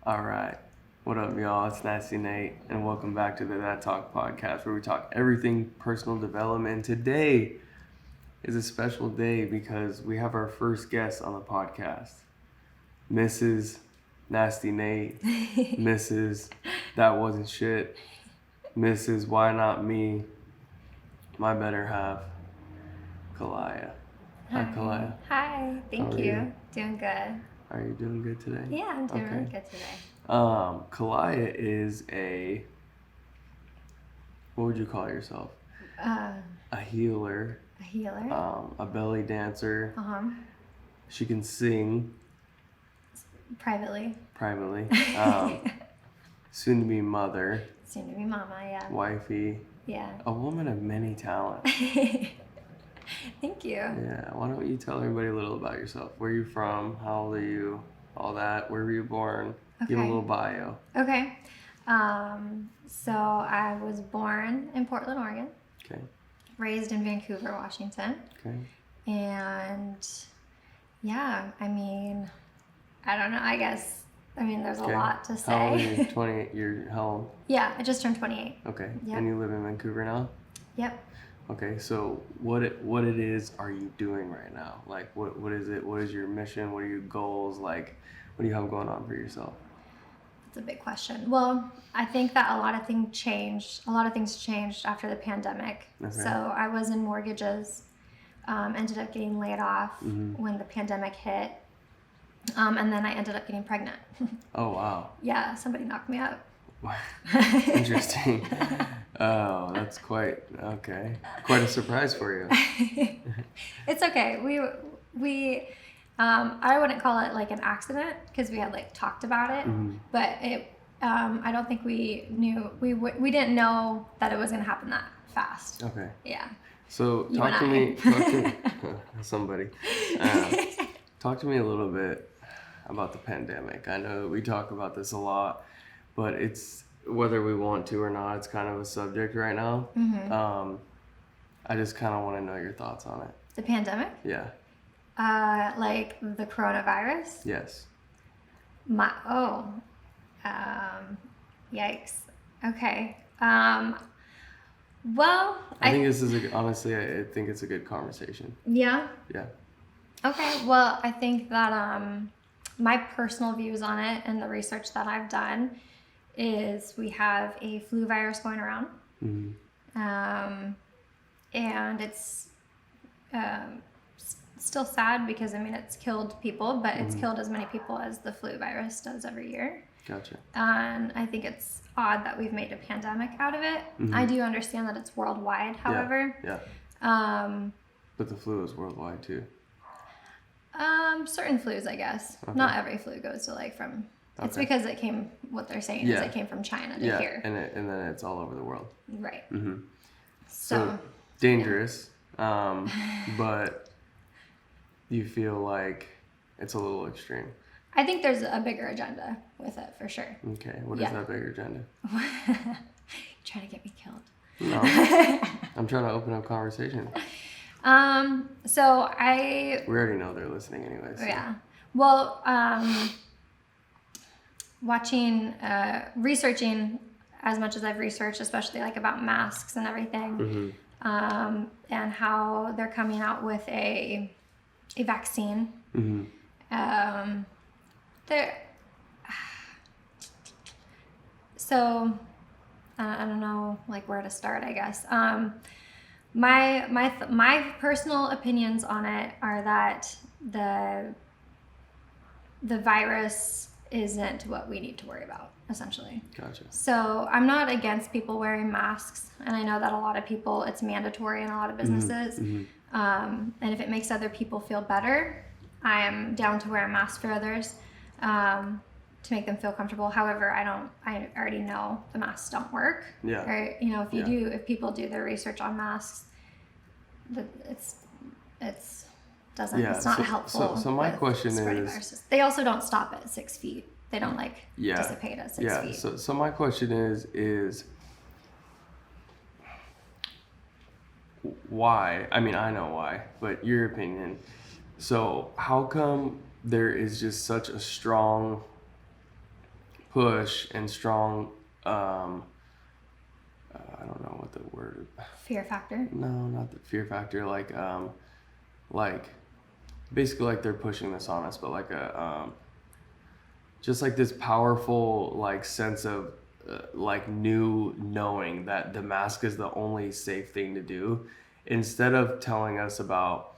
All right. What up, y'all? It's Nasty Nate, and welcome back to the That Talk podcast, where we talk everything personal development. Today is a special day because we have our first guest on the podcast, Mrs. Nasty Nate, Mrs. That Wasn't Shit, Mrs. Why Not Me, my better half, Caliah. Hi, Caliah. Hi, thank you. Doing good. Are you doing good today? Yeah, I'm doing really good today. Caliah is what would you call yourself? A healer. A healer. A belly dancer. She can sing. Privately. Soon to be mother. Soon to be mama, yeah. Wifey. Yeah. A woman of many talents. Thank you. Yeah. Why don't you tell everybody a little about yourself? Where are you from? How old are you? All that. Where were you born? Okay. Give a little bio. Okay. So I was born in Portland, Oregon. Okay. Raised in Vancouver, Washington. Okay. And yeah, I don't know. There's a lot to say. How old are you? 28. You're how old? Yeah, I just turned 28. Okay. Yep. And you live in Vancouver now? Yep. Okay, so what it is are you doing right now? Like what is it? What is your mission? What are your goals? Like what do you have going on for yourself? That's a big question. Well, I think that a lot of things changed after the pandemic. Okay. So I was in mortgages, ended up getting laid off when the pandemic hit. And then I ended up getting pregnant. Oh, wow. Yeah, somebody knocked me up. Interesting. Oh, that's quite a surprise for you. It's okay. We I wouldn't call it like an accident because we had like talked about it, but it I don't think we didn't know that it was going to happen that fast. Okay. Yeah. So talk to me somebody. Talk to me a little bit about the pandemic. I know we talk about this a lot, but it's whether we want to or not, it's kind of a subject right now. I just kind of want to know your thoughts on it. The pandemic? Yeah. Like the coronavirus? Yes. Yikes. Okay. Well, I think this is honestly, I think it's a good conversation. Yeah. Yeah. Okay. Well, I think that my personal views on it and the research that I've done is we have a flu virus going around, and it's still sad because it's killed people, but it's killed as many people as the flu virus does every year. Gotcha. And I think it's odd that we've made a pandemic out of it. I do understand that it's worldwide, however. Yeah. But the flu is worldwide too. Certain flus, I guess. Okay. Not every flu goes to from. Okay. It's because it came. What they're saying is it came from China to here. and then it's all over the world. Right. So dangerous, but you feel like it's a little extreme. I think there's a bigger agenda with it for sure. Okay, what is that bigger agenda? Trying to get me killed. No, I'm trying to open up conversation. We already know they're listening anyways. So. Yeah. Well, researching as much as I've researched, especially about masks and everything, and how they're coming out with a vaccine. So I don't know where to start, I guess. My personal opinions on it are that the virus isn't what we need to worry about, essentially. Gotcha. So I'm not against people wearing masks, and I know that a lot of people, it's mandatory in a lot of businesses. And if it makes other people feel better, I am down to wear a mask for others to make them feel comfortable. However, I already know the masks don't work. Yeah. Or, if people do their research on masks, it's not helpful. So my question is, viruses. They also don't stop at 6 feet. They don't dissipate at 6 feet. So my question is why? I know why, but your opinion. So how come there is just such a strong push and strong, I don't know what the word. Fear factor. No, not the fear factor. Like basically like they're pushing this on us, but like just like this powerful like sense of like new knowing that the mask is the only safe thing to do, instead of telling us about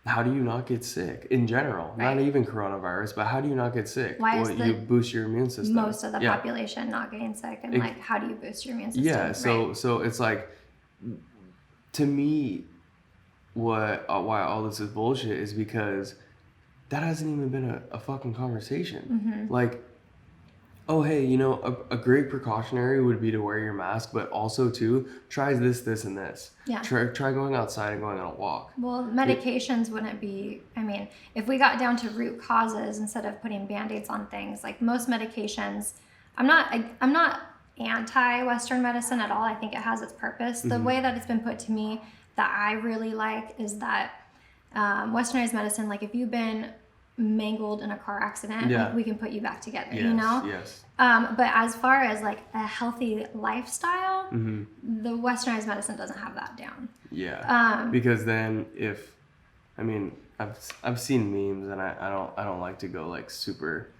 how do you not get sick in general, Right. not even coronavirus, but how do you not get sick? Why is you boost your immune system. Most of the population not getting sick, and like how do you boost your immune system? Yeah, so it's like, to me, why all this is bullshit is because that hasn't even been a fucking conversation. Like, oh, hey, you know, a great precautionary would be to wear your mask, but also too, try this, and this. Yeah. Try going outside and going on a walk. Well, medications wouldn't be, I mean, if we got down to root causes instead of putting Band-Aids on things, like most medications, I'm not anti-Western medicine at all. I think it has its purpose. The way that it's been put to me that I really like is that Westernized medicine, like if you've been mangled in a car accident, like we can put you back together, yes, you know? Yes. But as far as like a healthy lifestyle, the Westernized medicine doesn't have that down. Yeah. Because then I've seen memes, and I don't like to go like super,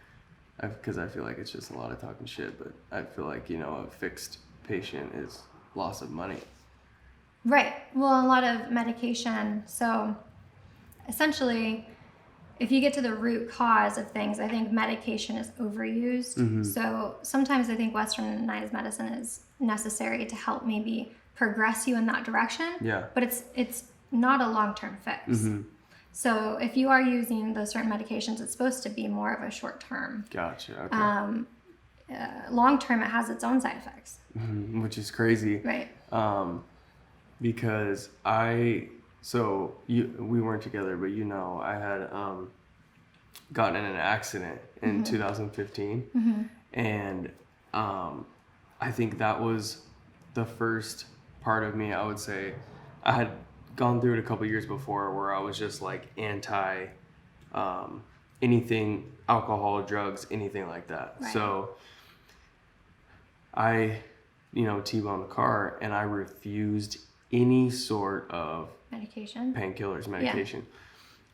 because I feel like it's just a lot of talking shit, but I feel like, you know, a fixed patient is loss of money. Right. Well, a lot of medication. So essentially, if you get to the root cause of things, I think medication is overused. So sometimes I think Westernized medicine is necessary to help maybe progress you in that direction. Yeah. But it's not a long-term fix. So if you are using those certain medications, it's supposed to be more of a short-term. Gotcha. Okay. Long-term, it has its own side effects. Which is crazy. Right. Because we weren't together, but you know, I had gotten in an accident in 2015, and I think that was the first part of me. I would say I had gone through it a couple years before, where I was just like anti anything alcohol, drugs, anything like that. Right. So I, you know, T-boned the car, and I refused any sort of medication, medication.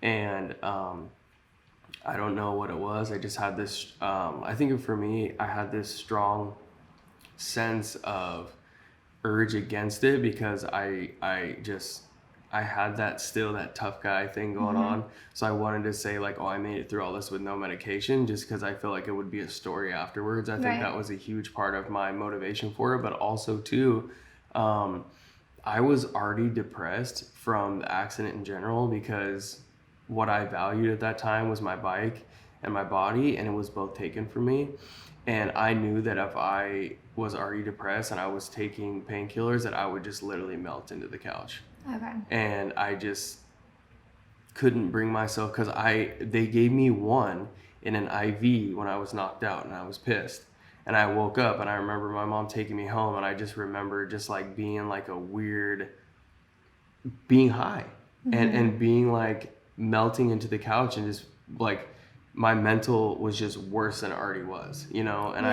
And I don't know what it was. I just had this, I think for me, I had this strong sense of urge against it, because I had that tough guy thing going on. So I wanted to say like, oh, I made it through all this with no medication, just because I feel like it would be a story afterwards. I think that was a huge part of my motivation for it. But also too, I was already depressed from the accident in general, because what I valued at that time was my bike and my body, and it was both taken from me. And I knew that if I was already depressed and I was taking painkillers, that I would just literally melt into the couch. Okay. And I just couldn't bring myself, because they gave me one in an IV when I was knocked out, and I was pissed. And I woke up, and I remember my mom taking me home, and I just remember just like being like being high and being like melting into the couch, and just like my mental was just worse than it already was, you know? And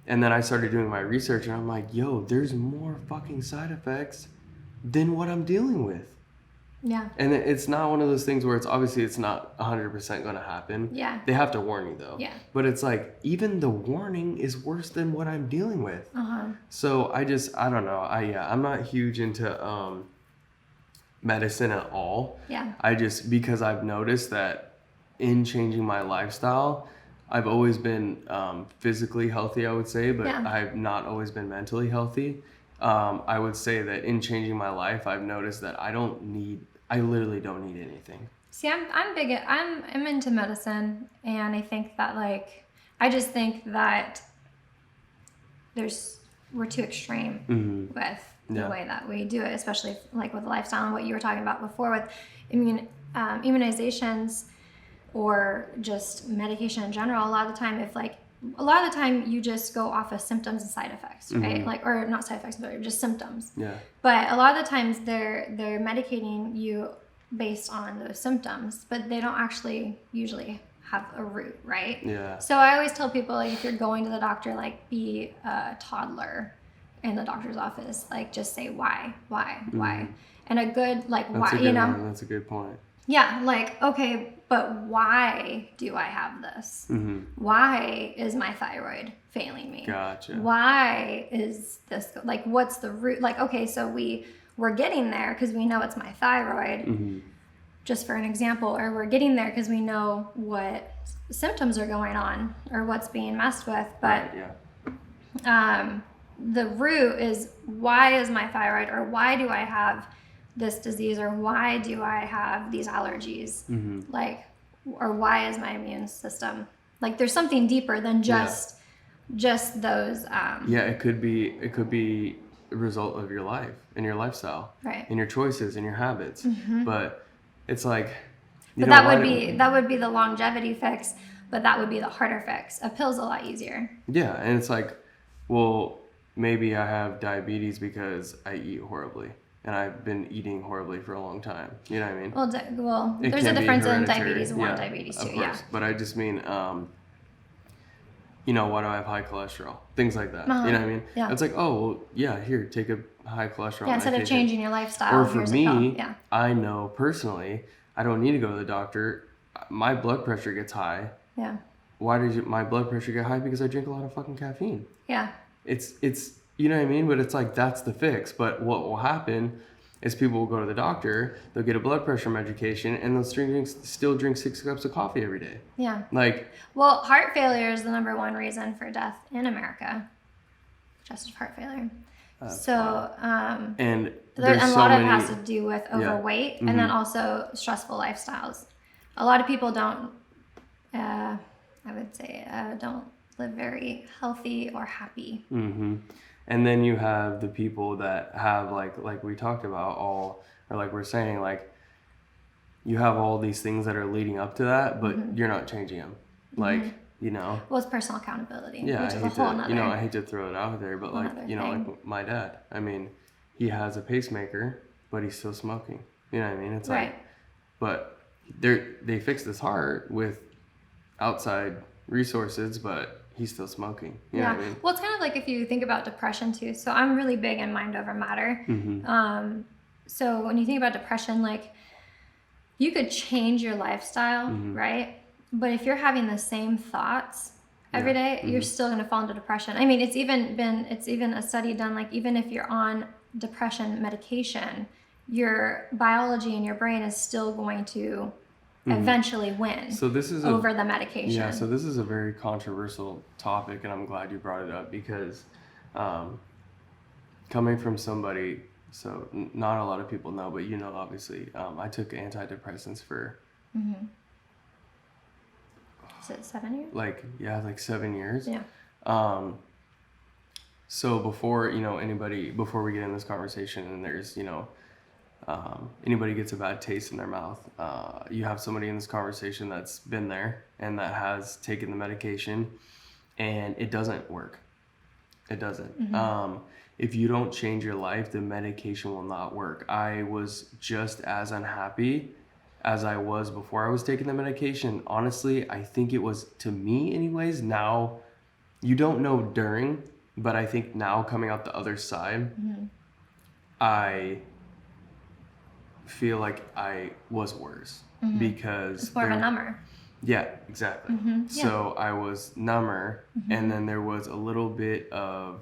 and then I started doing my research, and I'm like, yo, there's more fucking side effects than what I'm dealing with. Yeah. And it's not one of those things where it's not 100% going to happen. Yeah. They have to warn you though. Yeah. But it's like, even the warning is worse than what I'm dealing with. So I don't know. I'm not huge into medicine at all. Yeah. Because I've noticed that in changing my lifestyle, I've always been physically healthy, I would say, but I've not always been mentally healthy. I would say that in changing my life, I've noticed that I literally don't need anything. See, I'm into medicine, and I think that I just think that we're too extreme with the way that we do it, especially like with the lifestyle and what you were talking about before with immunizations or just medication in general. A lot of the time you just go off of symptoms and side effects, right? Or not side effects, but just symptoms. Yeah. But a lot of the times they're medicating you based on those symptoms, but they don't actually usually have a root, right? Yeah. So I always tell people, like, if you're going to the doctor, like, be a toddler in the doctor's office. Like, just say why, and a good, like, That's why, a good you know. one. That's a good point. Yeah, like, okay, but why do I have this? Why is my thyroid failing me? Gotcha. Why is this, like, what's the root? Like, okay, so we're getting there because we know it's my thyroid, just for an example, or we're getting there because we know what symptoms are going on or what's being messed with. But the root is, why is my thyroid, or why do I have this disease, or why do I have these allergies, like, or why is my immune system, like, there's something deeper than just those it could be a result of your life and your lifestyle, right, and your choices and your habits. But it's like, but that would be the longevity fix, but that would be the harder fix. A pill's a lot easier. Yeah. And it's like, well, maybe I have diabetes because I eat horribly. And I've been eating horribly for a long time. You know what I mean? Well, there's a difference in diabetes 1, diabetes 2, But I just mean, you know, why do I have high cholesterol? Things like that. You know what I mean? Yeah. It's like, oh, well, yeah, here, take a high cholesterol instead of changing your lifestyle. Or for me, I know personally, I don't need to go to the doctor. My blood pressure gets high. Yeah. Why does my blood pressure get high? Because I drink a lot of fucking caffeine. Yeah. It's you know what I mean? But it's like, that's the fix. But what will happen is people will go to the doctor, they'll get a blood pressure medication, and they'll still drink 6 cups of coffee every day. Yeah. Like, well, heart failure is the number 1 reason for death in America. Congestive heart failure. So, and a lot of it has to do with overweight, and then also stressful lifestyles. A lot of people don't, I would say, don't live very healthy or happy. And then you have the people that have, like we talked about, or like we're saying, like, you have all these things that are leading up to that, but you're not changing them. Like, you know. Well, it's personal accountability. Yeah, which is a whole nother, I hate to throw it out there, but like, you know, like my dad. I mean, he has a pacemaker, but he's still smoking. You know what I mean? It's like, but they fixed his heart with outside resources, but he's still smoking. You know what I mean? Well, it's kind of like if you think about depression too. So I'm really big in mind over matter. So when you think about depression, like, you could change your lifestyle, right? But if you're having the same thoughts every day, you're still going to fall into depression. I mean, it's even a study done, like, even if you're on depression medication, your biology in your brain is still going to eventually win over the medication. Yeah, so this is a very controversial topic, and I'm glad you brought it up, because coming from somebody, so not a lot of people know, but you know, obviously, I took antidepressants for is it 7 years? Like 7 years. Yeah. So before we get in this conversation, and there's, you know, anybody gets a bad taste in their mouth, you have somebody in this conversation that's been there and that has taken the medication, and it doesn't work. It doesn't. If you don't change your life, the medication will not work. I was just as unhappy as I was before I was taking the medication. Honestly, I think it was, to me anyways, now, you don't know during, but I think now, coming out the other side, I feel like I was worse, because it's more of a number. Yeah, exactly. So I was number, and then there was a little bit of,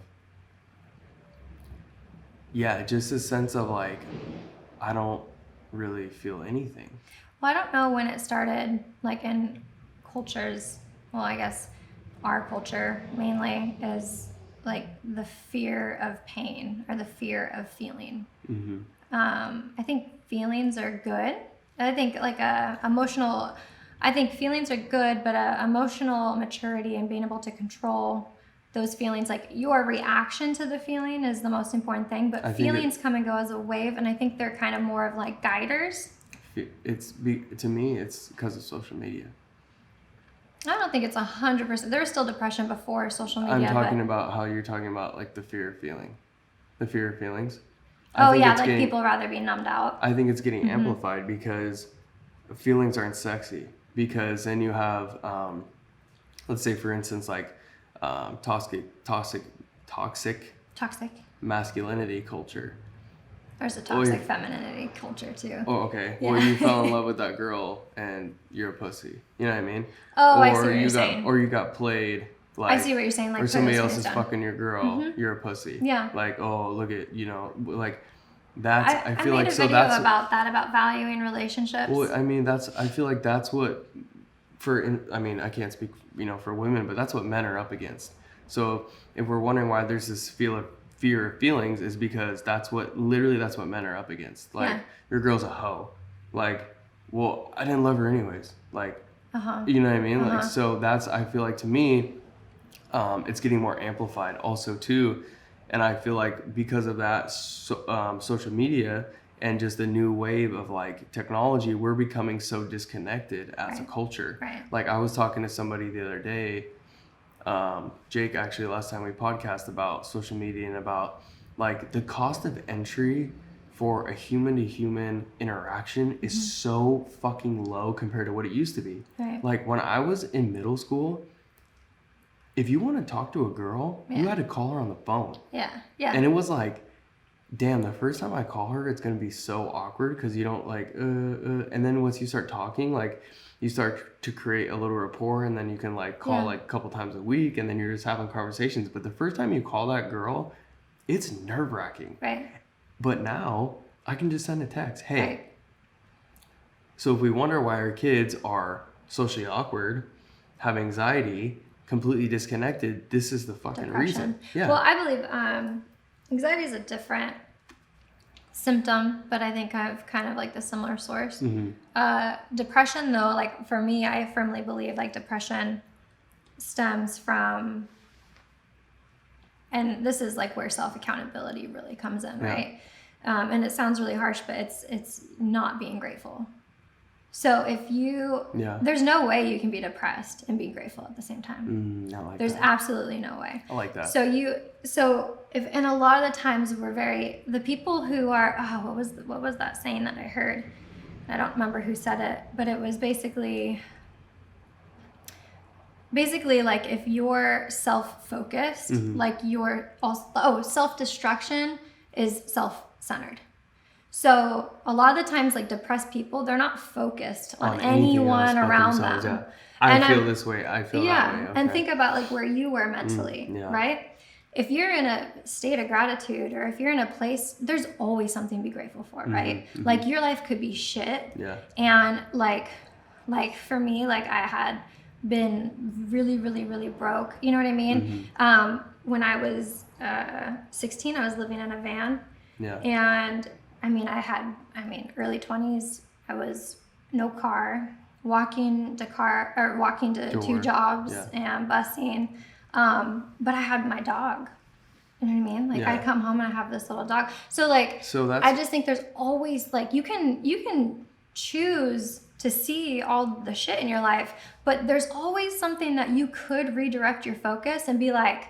just a sense of like, I don't really feel anything. Well, I don't know when it started, like, in cultures. Well, I guess our culture mainly is like the fear of pain or the fear of feeling. I think feelings are good. I think I think feelings are good, but emotional maturity and being able to control those feelings, like, your reaction to the feeling, is the most important thing. But feelings come and go as a wave, and I think they're kind of more of like guiders. To me, it's because of social media. I don't think it's 100%. There was still depression before social media. I'm talking about how you're talking about, like, the fear of feelings. Like, people rather be numbed out. I think it's getting amplified because feelings aren't sexy. because then you have, let's say for instance, like toxic masculinity culture. There's a toxic femininity culture too. Oh, okay. Yeah. Or you fell in love with that girl and you're a pussy. You know what I mean? Oh, or I see what you're saying. Or you got played. Like, I see what you're saying. Like, or somebody else is fucking your girl. You're a pussy. Yeah. Like, oh, look at, like that's. I feel I like made a so video that's about valuing relationships. Well, I mean, I feel like that's what I can't speak, for women, but that's what men are up against. So if we're wondering why there's this fear of feelings, is because that's what men are up against. Like, your girl's a hoe. Like, well, I didn't love her anyways. Like, you know what I mean? Like, so I feel like to me, it's getting more amplified also too. And I feel like because of that, social media and just the new wave of like technology, we're becoming so disconnected as a culture. Right. Like, I was talking to somebody the other day, Jake, actually, last time we podcast about social media and about like the cost of entry for a human to human interaction is so fucking low compared to what it used to be. Right. Like, when I was in middle school, if you want to talk to a girl, you had to call her on the phone. Yeah. Yeah. And it was like, damn, the first time I call her, it's going to be so awkward because you don't like, and then once you start talking, like, you start to create a little rapport, and then you can like call like a couple times a week, and then you're just having conversations. But the first time you call that girl, it's nerve-wracking. Right. But now I can just send a text. Hey. Right. So if we wonder why our kids are socially awkward, have anxiety, completely disconnected, this is the fucking reason. Yeah. Well, I believe anxiety is a different symptom, but I think I have kind of like the similar source. Depression, though, like for me, I firmly believe like depression stems from, and this is like where self-accountability really comes in, right? And it sounds really harsh, but it's not being grateful. So if you, there's no way you can be depressed and be grateful at the same time. There's absolutely no way. I like that. And a lot of the times the people who are, what was that saying that I heard? I don't remember who said it, but it was basically like if you're self-focused, like you're also, self-destruction is self-centered. So a lot of the times, like depressed people, they're not focused on anyone around them. Yeah. I feel this way. I feel that way. Okay. And think about like where you were mentally, right? If you're in a state of gratitude, or if you're in a place, there's always something to be grateful for, right? Like your life could be shit. Yeah. And like for me, like I had been really, really, really broke. You know what I mean? When I was 16, I was living in a van. Yeah. And early 20s, I was no car, walking to two jobs and busing. But I had my dog. You know what I mean? Like I come home and I have this little dog. So I just think there's always like you can choose to see all the shit in your life, but there's always something that you could redirect your focus and be like,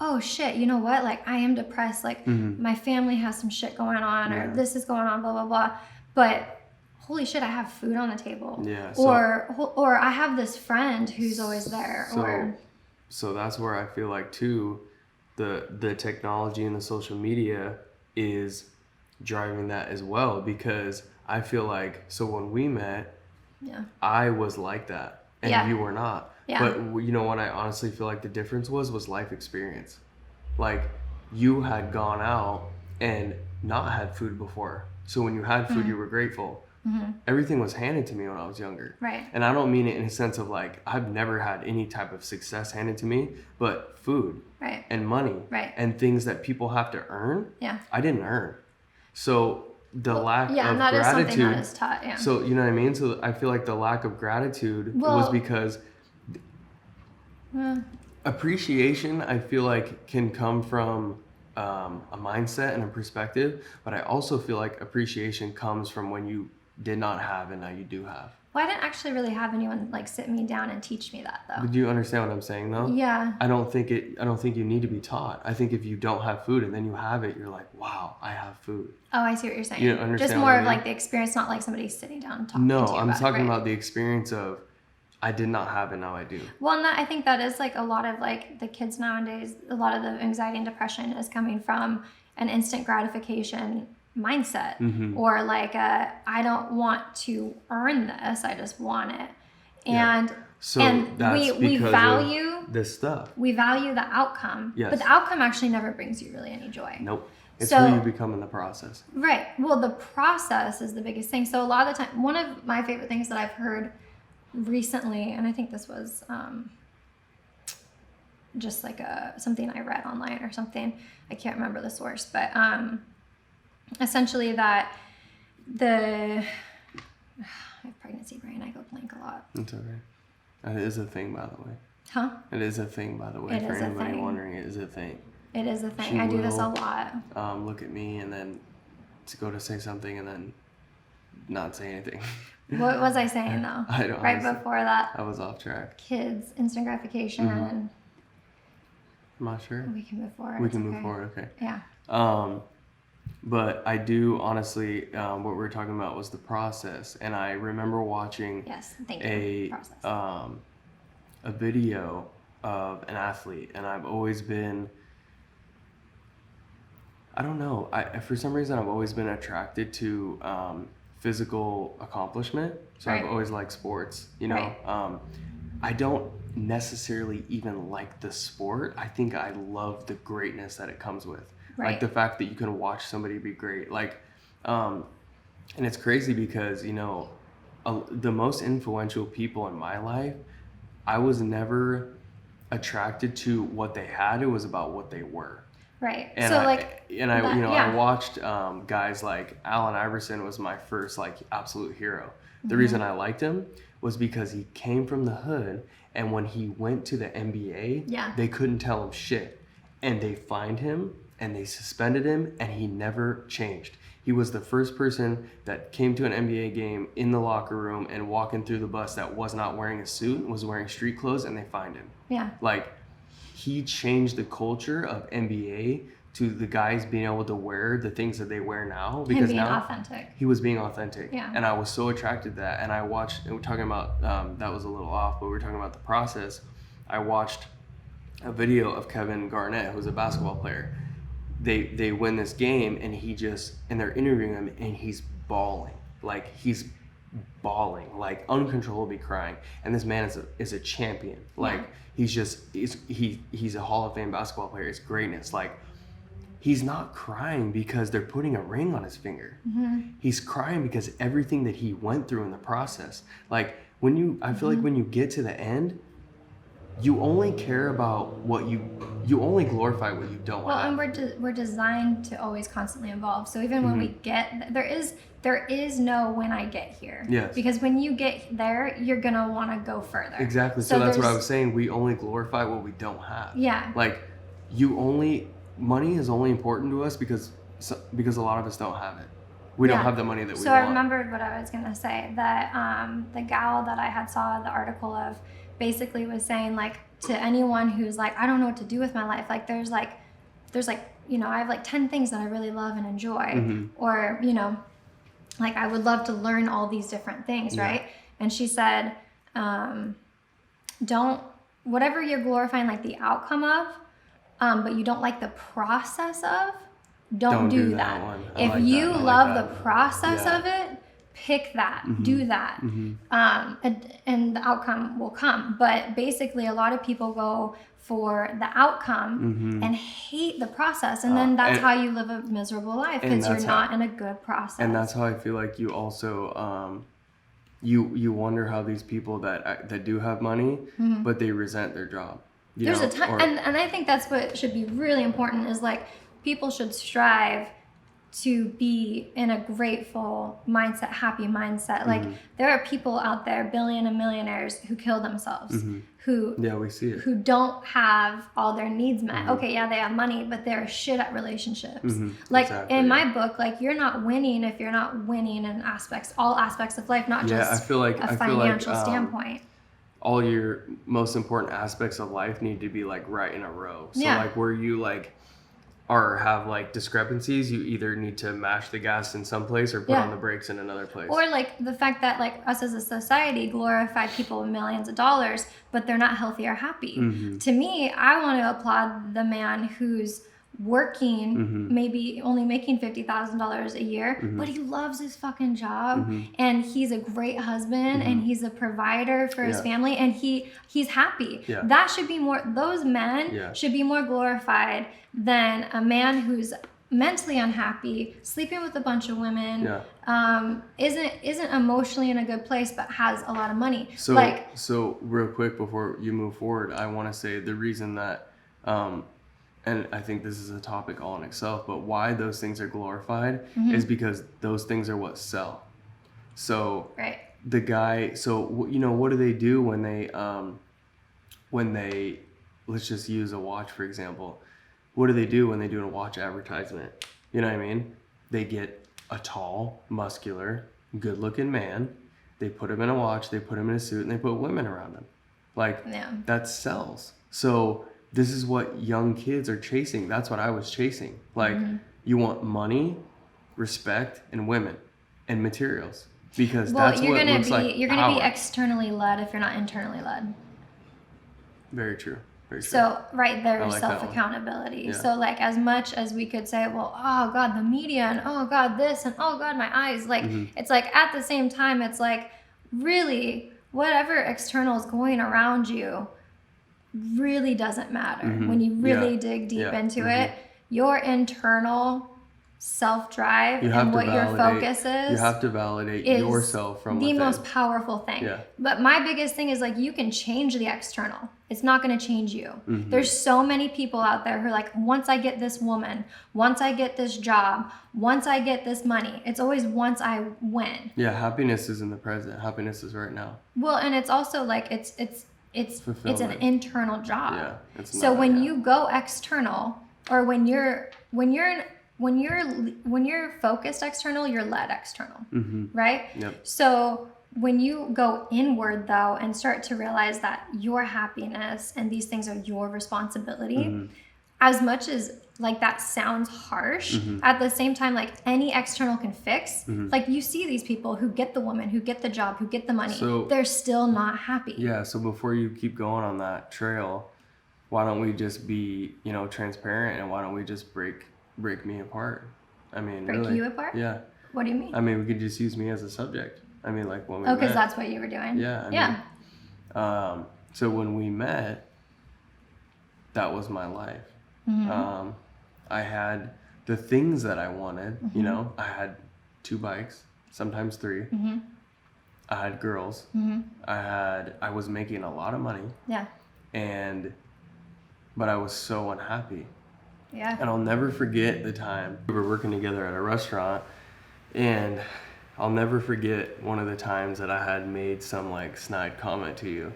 oh shit, you know what? Like I am depressed. Like my family has some shit going on, or this is going on, blah, blah, blah. But holy shit, I have food on the table. Yeah. Or I have this friend who's always there. So that's where I feel like too, the technology and the social media is driving that as well, because I feel like, so when we met, I was like that and you were not. Yeah. But you know what I honestly feel like the difference was life experience. Like you had gone out and not had food before. So when you had food, you were grateful. Everything was handed to me when I was younger. Right. And I don't mean it in a sense of like, I've never had any type of success handed to me, but food and money and things that people have to earn. Yeah. I didn't earn. So the lack of gratitude. Is something that is taught. Yeah. So you know what I mean? So I feel like the lack of gratitude was because appreciation, I feel like, can come from a mindset and a perspective, but I also feel like appreciation comes from when you did not have and now you do have. Well, I didn't actually really have anyone like sit me down and teach me that though. Do you understand what I'm saying though? Yeah. I don't think you need to be taught. I think if you don't have food and then you have it, you're like, wow, I have food. Oh, I see what you're saying. You understand? Just more of like the experience, not like somebody sitting down and talking to you I'm talking about the experience of I did not have it, now I do. Well, and I think that is like a lot of like the kids nowadays, a lot of the anxiety and depression is coming from an instant gratification mindset, or like I don't want to earn this, I just want it. And so and that's we value this stuff. We value the outcome, yes. but the outcome actually never brings you really any joy. Nope. It's who you become in the process. Right. Well, the process is the biggest thing. So a lot of the time, one of my favorite things that I've heard recently, and I think this was just like something I read online or something. I can't remember the source, but essentially that I have pregnancy brain. I go blank a lot. It's okay. It is a thing, by the way. Huh? It is a thing, by the way. It for is a anybody thing. wondering, it is a thing. It is a thing. She I do this a will, lot. Look at me and then to go to say something and then not say anything. What was I saying though? I don't. Right honestly, before that. I was off track. Kids, instant gratification. I'm not sure. We can move forward. We can move forward. Okay. Yeah. But I do honestly. What we were talking about was the process, and I remember watching. Yes. Thank you. Process. A video of an athlete, and I've always been. I don't know. For some reason I've always been attracted to physical accomplishment. So right. I've always liked sports. You know, right. I don't necessarily even like the sport. I think I love the greatness that it comes with. Right. Like the fact that you can watch somebody be great. Like, and it's crazy because, you know, the most influential people in my life, I was never attracted to what they had. It was about what they were. Right. And so I watched guys like Allen Iverson was my first like absolute hero. The reason I liked him was because he came from the hood, and when he went to the NBA, they couldn't tell him shit, and they fined him and they suspended him, and he never changed. He was the first person that came to an NBA game in the locker room and walking through the bus that was not wearing a suit, was wearing street clothes, and they fined him. Yeah. Like, he changed the culture of NBA to the guys being able to wear the things that they wear now. Because being now authentic. He was being authentic. Yeah. And I was so attracted to that. And I watched, and we're talking about, that was a little off, but we were talking about the process. I watched a video of Kevin Garnett, who's a basketball player. They win this game, and and they're interviewing him, and he's bawling. Like, he's bawling, like uncontrollably crying. And this man is a champion. Like, he's a Hall of Fame basketball player. It's greatness. Like, he's not crying because they're putting a ring on his finger. He's crying because everything that he went through in the process. Like, I feel like when you get to the end, you only care about what you only glorify what you don't have. Well, and we're designed to always constantly evolve. So even when we get there is no when I get here. Yes. Because when you get there, you're gonna want to go further. Exactly. So that's what I was saying. We only glorify what we don't have. Yeah. Like, money is only important to us because a lot of us don't have it. We don't have the money that we want. So I remembered what I was gonna say, that the gal that I had saw the article of basically was saying, like, to anyone who's like, I don't know what to do with my life. Like, there's like, you know, I have like 10 things that I really love and enjoy, or, you know, like, I would love to learn all these different things, right? And she said, whatever you're glorifying, like, the outcome of, but you don't like the process of, don't do that. If you love the process of it, pick that, do that, and the outcome will come. But basically, a lot of people go for the outcome and hate the process, and then that's how you live a miserable life, because you're not in a good process. And that's how I feel like you also you wonder how these people that do have money, but they resent their job. There's a time, and I think that's what should be really important, is like, people should strive to be in a grateful mindset, happy mindset. Like, there are people out there, billion and millionaires, who kill themselves, who we see it, who don't have all their needs met. Okay, they have money, but they're shit at relationships. Like, in my book, like, you're not winning if you're not winning in all aspects of life, not just a financial standpoint. All your most important aspects of life need to be, like, right in a row. So like, where you, like, or have like discrepancies, you either need to mash the gas in some place or put on the brakes in another place. Or like the fact that like us as a society glorify people with millions of dollars, but they're not healthy or happy. To me, I want to applaud the man who's working, maybe only making $50,000 a year, but he loves his fucking job, and he's a great husband, and he's a provider for his family, and he's happy. That should be more. Those men should be more glorified than a man who's mentally unhappy, sleeping with a bunch of women, isn't emotionally in a good place, but has a lot of money. So real quick before you move forward, I want to say the reason that, and I think this is a topic all in itself, but why those things are glorified is because those things are what sell. So the guy, so you know, what do they do when they, let's just use a watch for example. What do they do when they do a watch advertisement? You know what I mean? They get a tall, muscular, good-looking man. They put him in a watch. They put him in a suit, and they put women around him. Like that sells. So this is what young kids are chasing. That's what I was chasing. Like you want money, respect, and women, and materials because that's what looks like you're gonna be externally led if you're not internally led. Very true. So there's self-accountability. Yeah. So like as much as we could say, well, oh God, the media, and oh God, this, and oh God, my eyes, like it's like at the same time, it's like really whatever external is going around you really doesn't matter. When you really dig deep into it, your internal self-drive and what your focus is. You have to validate yourself from the most powerful thing. Yeah. But my biggest thing is like you can change the external. It's not going to change you. There's so many people out there who are like, once I get this woman, once I get this job, once I get this money, it's always once I win. Yeah, happiness is in the present. Happiness is right now. Well, and it's also like it's an internal job. Yeah, it's not, so when you go external, or when you're focused external, you're led external, right? Yep. So when you go inward though and start to realize that your happiness and these things are your responsibility, as much as like that sounds harsh, at the same time, like any external can fix. Like you see these people who get the woman, who get the job, who get the money, they're still not happy. Yeah. So before you keep going on that trail, why don't we just be, transparent, and why don't we just break me apart? I mean, break you apart? Yeah. What do you mean? I mean, we could just use me as a subject. I mean, like when we met. Oh, because that's what you were doing? Yeah. So when we met, that was my life. I had the things that I wanted, I had 2 bikes, sometimes 3. I had girls. I was making a lot of money. Yeah. But I was so unhappy. Yeah. And I'll never forget the time we were working together at a restaurant, and I'll never forget one of the times that I had made some like snide comment to you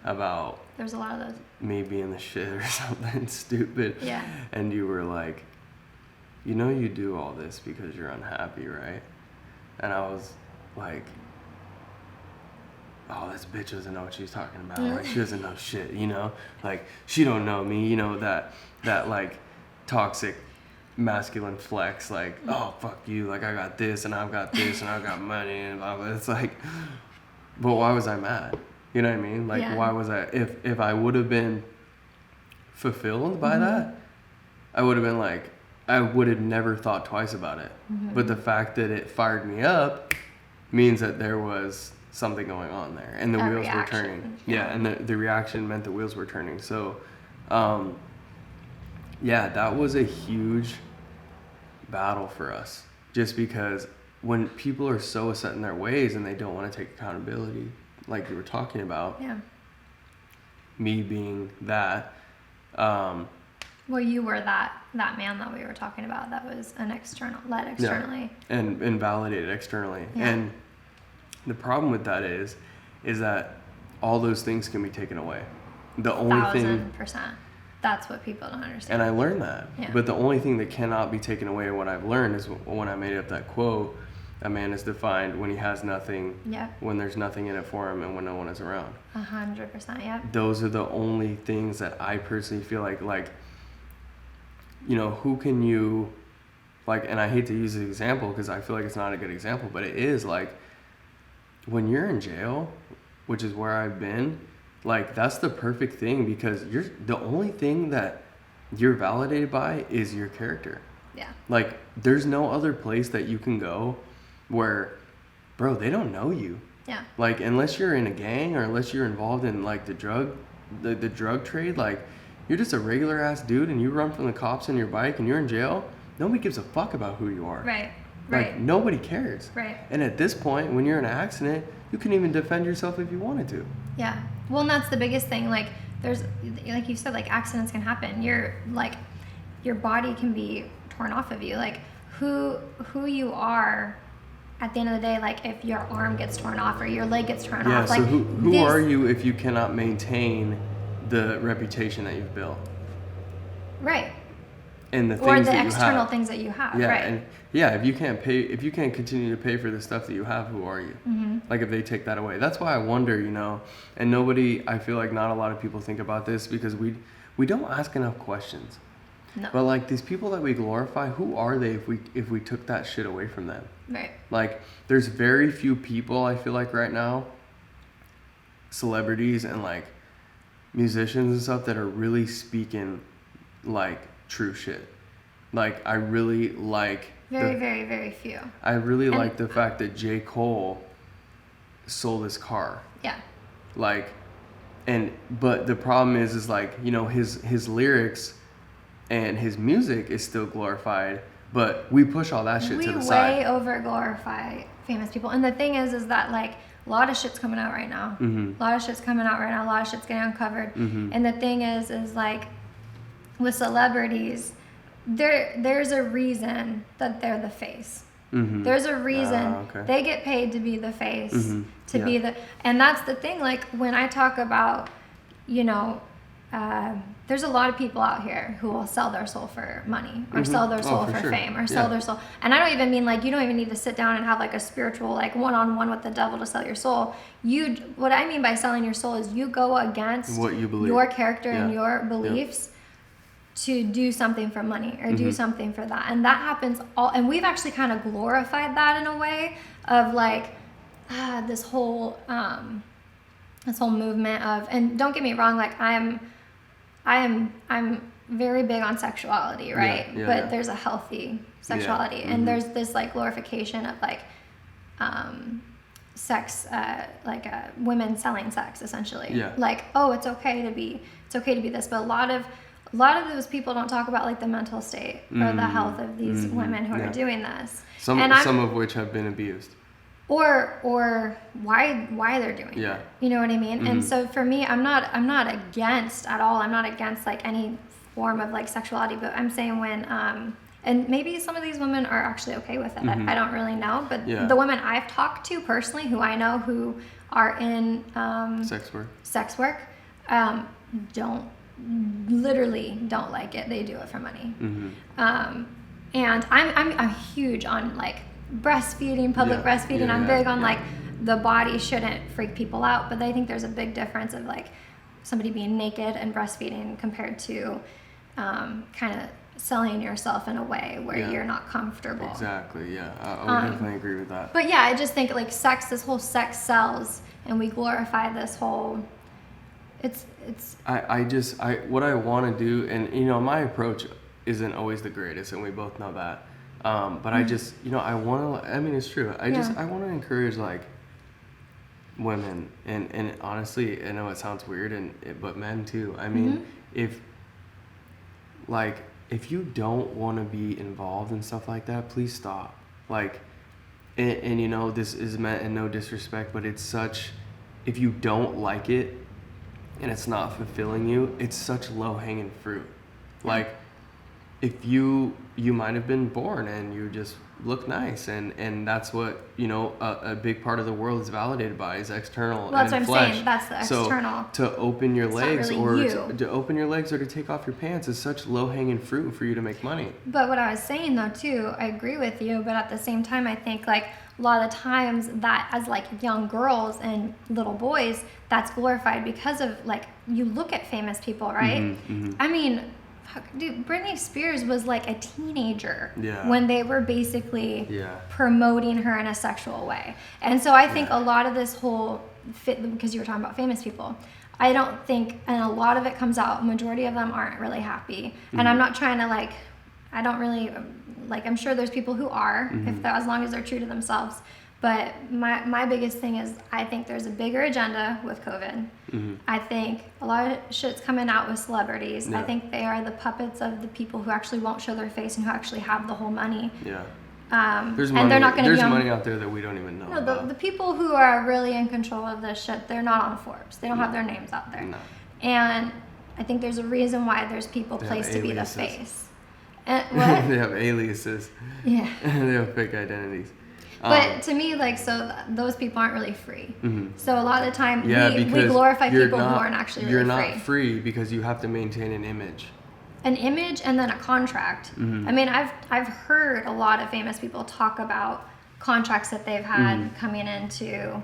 about there's a lot of those. Me being the shit or something stupid. Yeah. And you were like, you do all this because you're unhappy, right? And I was like, oh, this bitch doesn't know what she's talking about. Like, she doesn't know shit, Like, she don't know me, that like toxic masculine flex, like, oh, fuck you, like, I got this, and I've got this, and I've got money, and blah, blah. It's like, but why was I mad? You know what I mean? Like, why was I, if I would have been fulfilled by that, I would have been like, I would have never thought twice about it. But the fact that it fired me up means that there was something going on there, and the wheels were turning. Yeah, and the reaction meant the wheels were turning. So, that was a huge battle for us, just because when people are so set in their ways and they don't want to take accountability, like you were talking about, me being that, well, you were that man that we were talking about that was led externally and validated externally. And the problem with that is that all those things can be taken away. The only thing 1000%. That's what people don't understand. And I learned that. Yeah. But the only thing that cannot be taken away, what I've learned, is when I made up that quote, a man is defined when he has nothing, when there's nothing in it for him, and when no one is around. 100%, yeah. Those are the only things that I personally feel like you know, who can you, like, and I hate to use the example because I feel like it's not a good example, but it is, like, when you're in jail, which is where I've been, like, that's the perfect thing because the only thing that you're validated by is your character. Yeah. Like, there's no other place that you can go where, bro, they don't know you. Yeah. Like, unless you're in a gang or unless you're involved in, like, the drug trade, like, you're just a regular ass dude and you run from the cops on your bike and you're in jail, nobody gives a fuck about who you are. Right. Like, Right. nobody cares. Right. And at this point, when you're in an accident, you can even defend yourself if you wanted to. Yeah. Well, and that's the biggest thing. Like, there's, like you said, like, accidents can happen. Your body can be torn off of you. Like, who you are at the end of the day, like, if your arm gets torn off or your leg gets torn off. So like, who are you if you cannot maintain the reputation that you've built? Right. And the things or the that you external have. things that you have. Yeah, right. and if you can't continue to pay for the stuff that you have, who are you? Mm-hmm. Like, if they take that away. That's why I wonder, you know, and I feel like not a lot of people think about this because we don't ask enough questions. No. But, like, these people that we glorify, who are they if we took that shit away from them? Right. Like, there's very few people, I feel like, right now, celebrities and, like, musicians and stuff that are really speaking, like, true shit. Like, I really like very, very few. I really like the fact that J. Cole sold his car. Yeah. Like, but the problem is like, you know, his lyrics and his music is still glorified, but we push all that shit to the side. We way over glorify famous people. And the thing is that, like, a lot of shit's coming out right now. Mm-hmm. A lot of shit's coming out right now. A lot of shit's getting uncovered. Mm-hmm. And the thing is like, with celebrities, there's a reason that they're the face. Mm-hmm. There's a reason okay. they get paid to be the face, Mm-hmm. be the, and that's the thing. Like, when I talk about, you know, there's a lot of people out here who will sell their soul for money or sell their soul for sure. fame or sell their soul. And I don't even mean, like, you don't even need to sit down and have, like, a spiritual, like, one-on-one with the devil to sell your soul. What I mean by selling your soul is you go against what you believe, your character and Yeah. your beliefs to do something for money or do something for that. And that happens and we've actually kind of glorified that in a way of, like, this whole movement of, and don't get me wrong, like, I'm very big on sexuality, right? But there's a healthy sexuality, and there's this, like, glorification of, like, sex, women selling sex, essentially. Yeah. Like, oh, it's okay to be this, but a lot of those people don't talk about, like, the mental state or the health of these women who are doing this. Some of which have been abused. Or why they're doing it. You know what I mean? And so for me, I'm not against at all. I'm not against, like, any form of, like, sexuality, but I'm saying when and maybe some of these women are actually okay with it. I don't really know, but the women I've talked to personally, who I know who are in sex work, literally don't like it. They do it for money. And I'm huge on, like, breastfeeding, public breastfeeding. I'm big on like, the body shouldn't freak people out, but I think there's a big difference of, like, somebody being naked and breastfeeding compared to kind of selling yourself in a way where you're not comfortable. Exactly. Yeah, I would definitely agree with that. But yeah, I just think, like, this whole sex sells, and we glorify this whole. What I want to do, and, you know, my approach isn't always the greatest, and we both know that. But I just, you know, I want to, I mean, it's true. I want to encourage, like, women, and honestly, I know it sounds weird, but men too. I mean, if you don't want to be involved in stuff like that, please stop. Like, and you know, this is meant in no disrespect, but it's such, if you don't like it and it's not fulfilling you, it's such low-hanging fruit. Like, if you might have been born and you just look nice, and that's what, you know, a big part of the world is validated by, is external and that's what flesh. I'm saying. That's the external. So to open your legs, really or to open your legs, or to take off your pants is such low-hanging fruit for you to make money. But what I was saying, though, too, I agree with you, but at the same time, I think, like, a lot of the times that as, like, young girls and little boys, that's glorified because of, like, you look at famous people, right? I mean, Dude, Britney Spears was like a teenager Yeah. when they were basically Yeah. promoting her in a sexual way. And so I think a lot of this whole because you were talking about famous people, I don't think, and a lot of it comes out, majority of them aren't really happy. And I'm not trying to like, I don't really, like, I'm sure there's people who are, if they're, as long as they're true to themselves. But my biggest thing is I think there's a bigger agenda with COVID. I think a lot of shit's coming out with celebrities. Yeah. I think they are the puppets of the people who actually won't show their face and who actually have the whole money. Yeah. There's money, they're not going to be on, money out there that we don't even know about. The people who are really in control of this shit, they're not on Forbes. They don't have their names out there. No. And I think there's a reason why there's people They placed have to be the aliases. face. And what? They have aliases. Yeah. They have fake identities. But to me, like, so those people aren't really free. So a lot of the time, we because glorify you're people who not- aren't actually really You're free. not free because you have to maintain an image. An image and then a contract. I mean, I've heard a lot of famous people talk about contracts that they've had coming into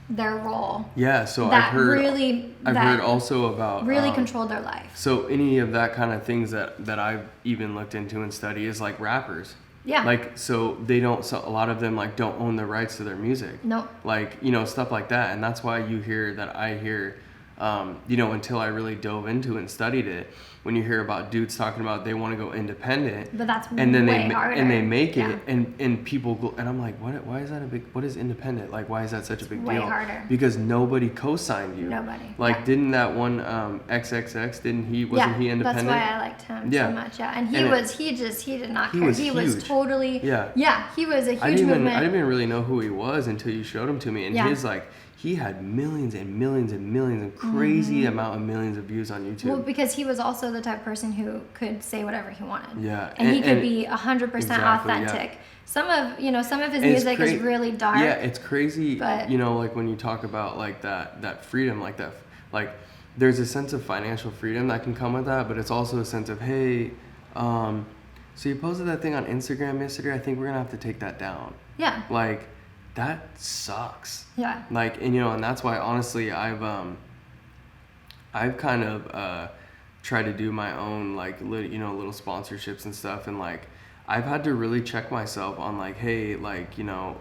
their role. Yeah, so That I've heard really- I've that heard also about Really controlled their life. So any of that kind of things that I've even looked into and studied is like rappers. Yeah. Like, so they don't, so a lot of them like don't own the rights to their music. Nope. Like, you know, stuff like that. And that's why you hear that I hear, you know, until I really dove into it and studied it, when you hear about dudes talking about they want to go independent. But that's and then way they harder. and they make Yeah. it and people go, and I'm like, why is that a big, what is independent? Like, why is that such a big way deal? harder. Because nobody co-signed you. Nobody. Like, Yeah. didn't that one wasn't he independent? That's why I liked him Yeah. so much. Yeah, and he did not he care. was He was huge. totally. Yeah. He was a huge I didn't movement. even really know who he was until you showed him to me. And Yeah. his like, he had millions and millions and millions and crazy amount of millions of views on YouTube. Well, because he was also the type of person who could say whatever he wanted. Yeah, and he could and- be 100% exactly, yeah. authentic. Some of his And it's music is really dark. Yeah, it's crazy. but- You know, like when you talk about like that freedom, like there's a sense of financial freedom that can come with that, but it's also a sense of, hey, so you posted that thing on Instagram yesterday. I think we're gonna have to take that down. Yeah. Like, that sucks. Yeah. Like, and you know, and that's why honestly I've kind of tried to do my own like little sponsorships and stuff, and like I've had to really check myself on like, hey, like, you know,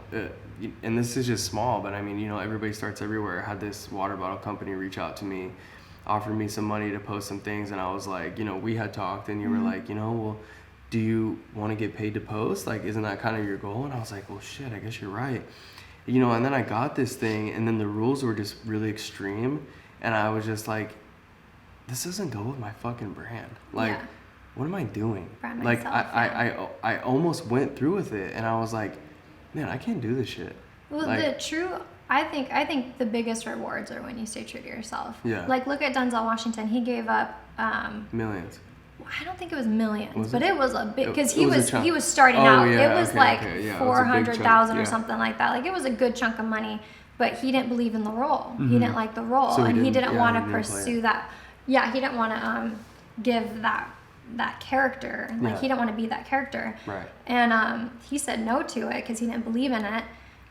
and this is just small, but I mean, you know, everybody starts everywhere. I had this water bottle company reach out to me, offered me some money to post some things, and I was like, you know, we had talked, and you were like, you know, well, do you want to get paid to post? Like, isn't that kind of your goal? And I was like, well, shit, I guess you're right. You know, and then I got this thing, and then the rules were just really extreme, and I was just like, this doesn't go with my fucking brand. Like, Yeah. what am I doing? Brand Like, myself, I almost went through with it, and I was like, man, I can't do this shit. Well, Like, I think the biggest rewards are when you stay true to yourself. Yeah. Like, look at Denzel Washington. He gave up. millions. I don't think it was millions, Was but it? it was a big, because It he was a was chunk. he was starting Oh, out. yeah, It was okay, like okay, yeah, it was a big 400,000 or chunk, yeah. something like that. Like, it was a good chunk of money, but he didn't believe in the role. He didn't like the role, So he and he didn't- didn't yeah, want he to didn't play pursue it. that. Yeah, he didn't want to give that character. Like, Yeah. he didn't want to be that character. Right. And he said no to it because he didn't believe in it.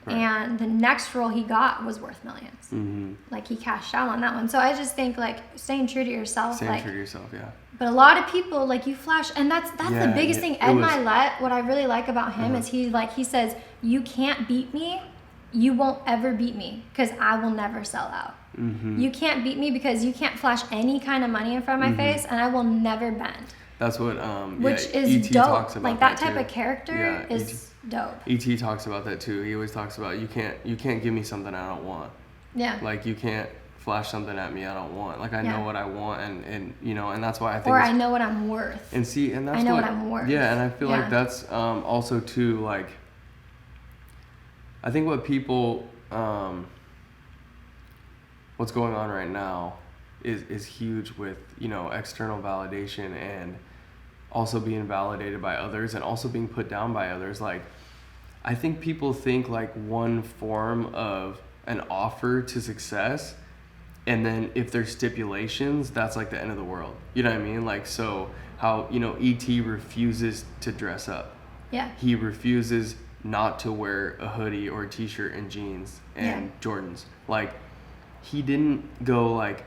Right. And the next role he got was worth millions. Mm-hmm. Like, he cashed out on that one. So I just think, like, staying true to yourself. Staying like, true to yourself, yeah. but a lot of people, like, you flash, and that's Yeah, the biggest thing. it Ed was- Milet, what I really like about him is he says, you can't beat me, you won't ever beat me, because I will never sell out. Mm-hmm. You can't beat me because you can't flash any kind of money in front of my face, and I will never bend. That's what Which yeah, is E.T. dope. talks about Like, that type too. of character Yeah, is dope. E.T. talks about that too. He always talks about you can't give me something I don't want. Yeah. Like, you can't flash something at me I don't want. Like, I Yeah. know what I want, and you know, and that's why I think Or it's- I know what I'm worth. and see, and that's I know what I'm worth. Yeah, and I feel Yeah. like that's also too, like, I think what people what's going on right now is huge with, you know, external validation, and also being validated by others, and also being put down by others. Like, I think people think like one form of an offer to success, and then if there's stipulations, that's like the end of the world. You know what I mean? Like, so how, you know, E.T. refuses to dress up. Yeah. He refuses not to wear a hoodie or a t-shirt and jeans and Jordans. Like, he didn't go like,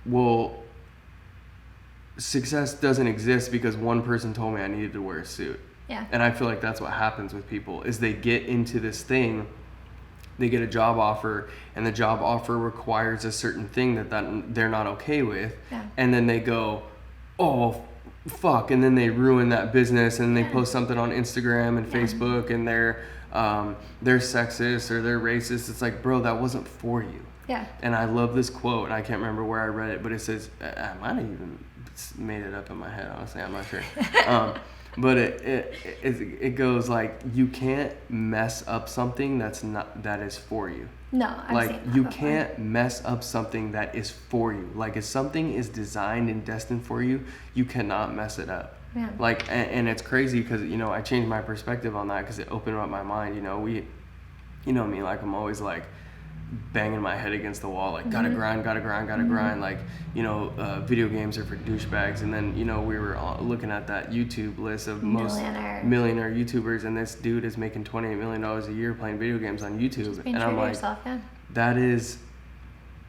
well, success doesn't exist because one person told me I needed to wear a suit. Yeah. And I feel like that's what happens with people is they get into this thing, they get a job offer, and the job offer requires a certain thing that they're not okay with. Yeah. And then they go, oh, fuck. And then they ruin that business and they post something on Instagram and Facebook and they're sexist or they're racist. It's like, bro, that wasn't for you. Yeah. And I love this quote, and I can't remember where I read it, but it says, I might have even made it up in my head, honestly, I'm not sure. But it goes like, you can't mess up something that is for you. No, I've seen that you before. can't mess up something that is for you. Like, if something is designed and destined for you, you cannot mess it up. Yeah. Like, and it's crazy because, you know, I changed my perspective on that because it opened up my mind. You know, you know me, like, I'm always like banging my head against the wall, like, gotta grind, like, you know, video games are for douchebags. And then, you know, we were looking at that YouTube list of most millionaire YouTubers, and this dude is making $28 million a year playing video games on YouTube. And I'm like,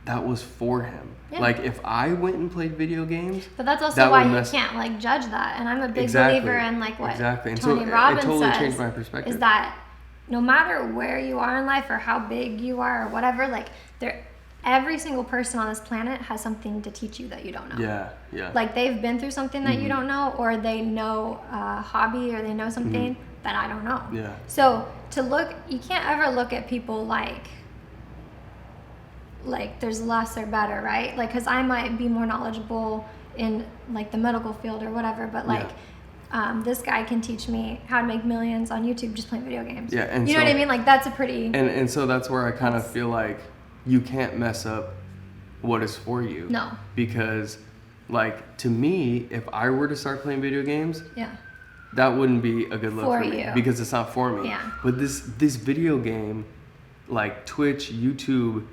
that was for him. Yeah. Like, if I went and played video games, but that's also why you can't like judge that. And I'm a big believer in like what Tony Robbins totally says changed my perspective. Is that no matter where you are in life or how big you are or whatever, like every single person on this planet has something to teach you that you don't know. Yeah. Like, they've been through something that you don't know, or they know a hobby, or they know something that I don't know. Yeah. So you can't ever look at people like there's less or better, right? Like, because I might be more knowledgeable in like the medical field or whatever, but like this guy can teach me how to make millions on YouTube just playing video games. Yeah, and you know what I mean? Like, that's a pretty... And so that's where I kind of feel like you can't mess up what is for you. No. Because, like, to me, if I were to start playing video games, that wouldn't be a good look for me. Because it's not for me. Yeah. But this video game, like Twitch, YouTube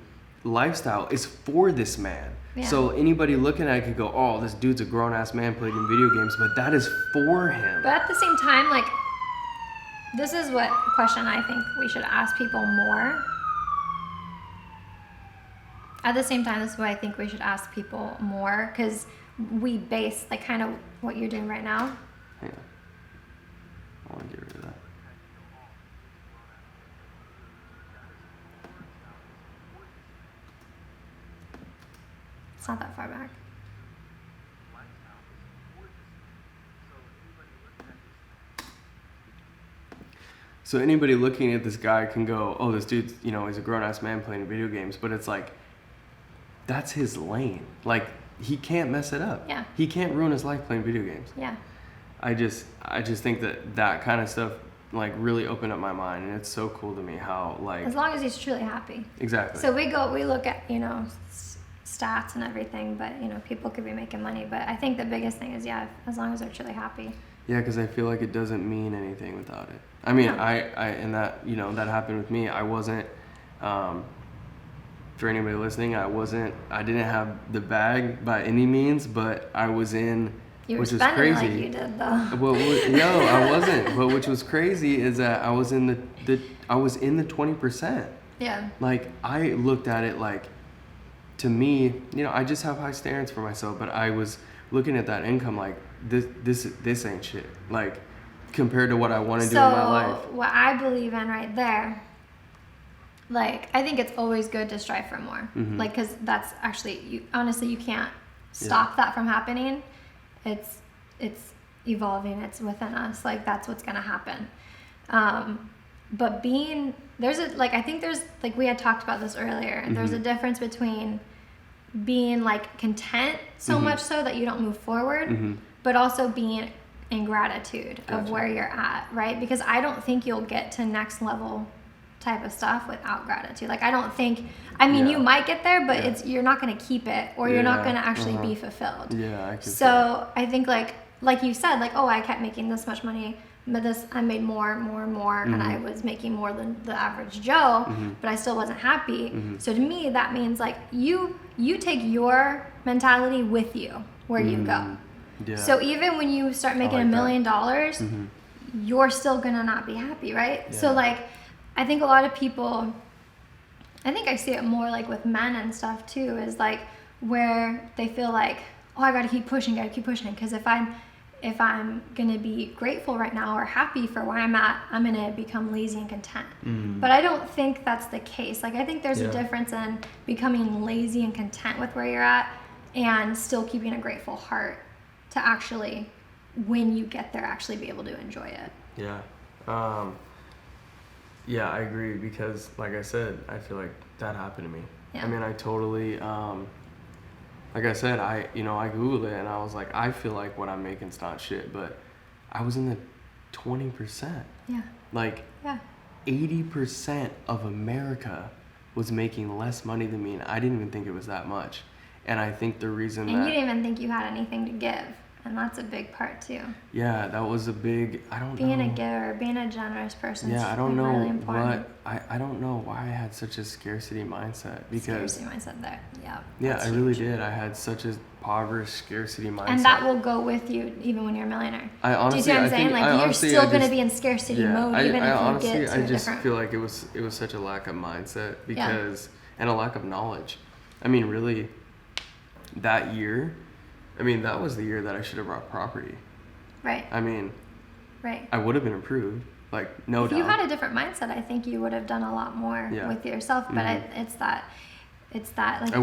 lifestyle is for this man. Yeah. So anybody looking at it could go, oh, this dude's a grown-ass man playing video games, but that is for him. But at the same time, like, this is what question I think we should ask people more. At the same time, this is what I think we should ask people more, because we base, like, kind of what you're doing right now. Yeah. I want to get rid of that. It's not that far back. So anybody looking at this guy can go, oh, this dude, you know, he's a grown-ass man playing video games. But it's like, that's his lane. Like, he can't mess it up. Yeah. He can't ruin his life playing video games. Yeah. I just think that kind of stuff, like, really opened up my mind. And it's so cool to me how, like... As long as he's truly happy. Exactly. So we look at, you know, stats and everything, but, you know, people could be making money. But I think the biggest thing is, as long as they're truly happy. Yeah, because I feel like it doesn't mean anything without it. I mean, and that, you know, that happened with me. I wasn't, for anybody listening, I didn't have the bag by any means, but I was in, which was crazy. Like you did, though. Well, no, I wasn't. But which was crazy is that I was in the 20%. Yeah. Like, I looked at it like, to me, you know, I just have high standards for myself, but I was looking at that income like, this ain't shit. Like, compared to what I want to do in my life. So what I believe in right there, like, I think it's always good to strive for more. Like, because that's actually, honestly, you can't stop that from happening. It's evolving. It's within us. Like, that's what's gonna happen. But I think there's, like, we had talked about this earlier, and there's a difference between being, like, content so much so that you don't move forward, but also being in gratitude of where you're at, right? Because I don't think you'll get to next level type of stuff without gratitude. Like, I don't think, you might get there, but you're not going to keep it, or you're not going to actually be fulfilled. Yeah, I can. So I think like you said, like, oh, I kept making this much money, but I made more and more, and I was making more than the average Joe, but I still wasn't happy. So to me, that means like you take your mentality with you where you go. Yeah. So even when you start making $1 million, you're still gonna not be happy, right? Yeah. So like, I think a lot of people, I think I see it more like with men and stuff too, is like where they feel like, oh, I gotta keep pushing, because if I'm gonna be grateful right now or happy for where I'm at, I'm gonna become lazy and content. But I don't think that's the case. Like, I think there's a difference in becoming lazy and content with where you're at and still keeping a grateful heart to actually, when you get there, actually be able to enjoy it. Yeah. Yeah, I agree, because like I said, I feel like that happened to me. Yeah. I mean, I totally, like I said, I Googled it and I was like, I feel like what I'm making's not shit, but I was in the 20%. Yeah. Like, 80% of America was making less money than me, and I didn't even think it was that much. And I think the reason and you didn't even think you had anything to give. And that's a big part too. Yeah, that was a big, I don't know. Being a giver, being a generous person is I don't know really important. I don't know why I had such a scarcity mindset. Because scarcity mindset there, yeah. Yeah, I really did. I had such a impoverished scarcity mindset. And that will go with you even when you're a millionaire. I honestly, do you see what I'm saying? Like, you're still going to be in scarcity mode even if you honestly, get to I just different... feel like it was such a lack of mindset because, and a lack of knowledge. I mean, really, that year, that was the year that I should have brought property. Right. I mean, right. I would have been improved, like, no doubt. If you had a different mindset, I think you would have done a lot more with yourself. But it's that like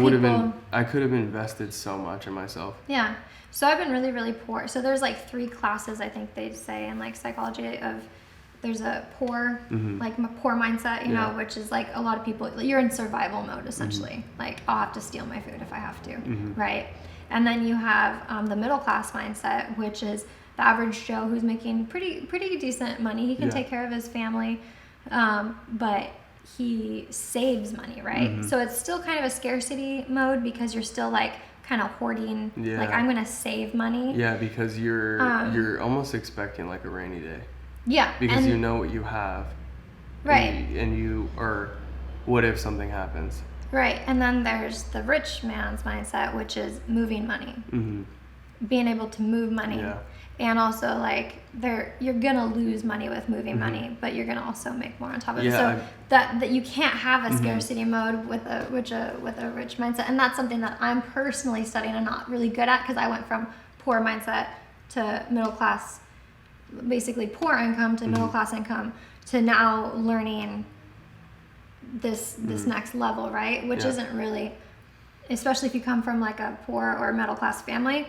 I could have invested so much in myself. Yeah. So I've been really, really poor. So there's like 3 classes, I think they say in like psychology of, there's a poor, like poor mindset, you know, which is like a lot of people, you're in survival mode essentially. Like, I'll have to steal my food if I have to, right? And then you have the middle class mindset, which is the average Joe who's making pretty decent money. He can take care of his family, but he saves money, right? So it's still kind of a scarcity mode because you're still like kind of hoarding. Like, I'm gonna save money. Yeah, because you're almost expecting like a rainy day. Yeah, because you know what you have. Right. And you are, what if something happens? Right, and then there's the rich man's mindset, which is moving money, being able to move money, and also like you're gonna lose money with moving money, but you're gonna also make more on top of it. So that you can't have a scarcity mode with a rich mindset, and that's something that I'm personally studying and not really good at because I went from poor mindset to middle class, basically poor income to middle class income, to now learning this next level, right? Which isn't really, especially if you come from like a poor or middle class family,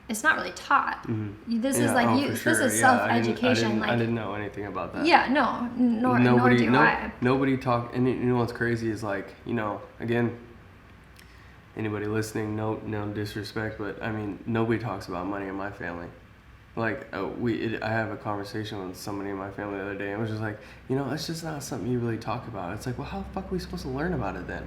it's not really taught. This is like this is self-education. I didn't know anything about that. Yeah, no, nor do I. Nobody talked, and you know what's crazy is like, you know, again, anybody listening, no disrespect, but I mean, nobody talks about money in my family. Like, I have a conversation with somebody in my family the other day, and it was just like, you know, it's just not something you really talk about. It's like, well, how the fuck are we supposed to learn about it then?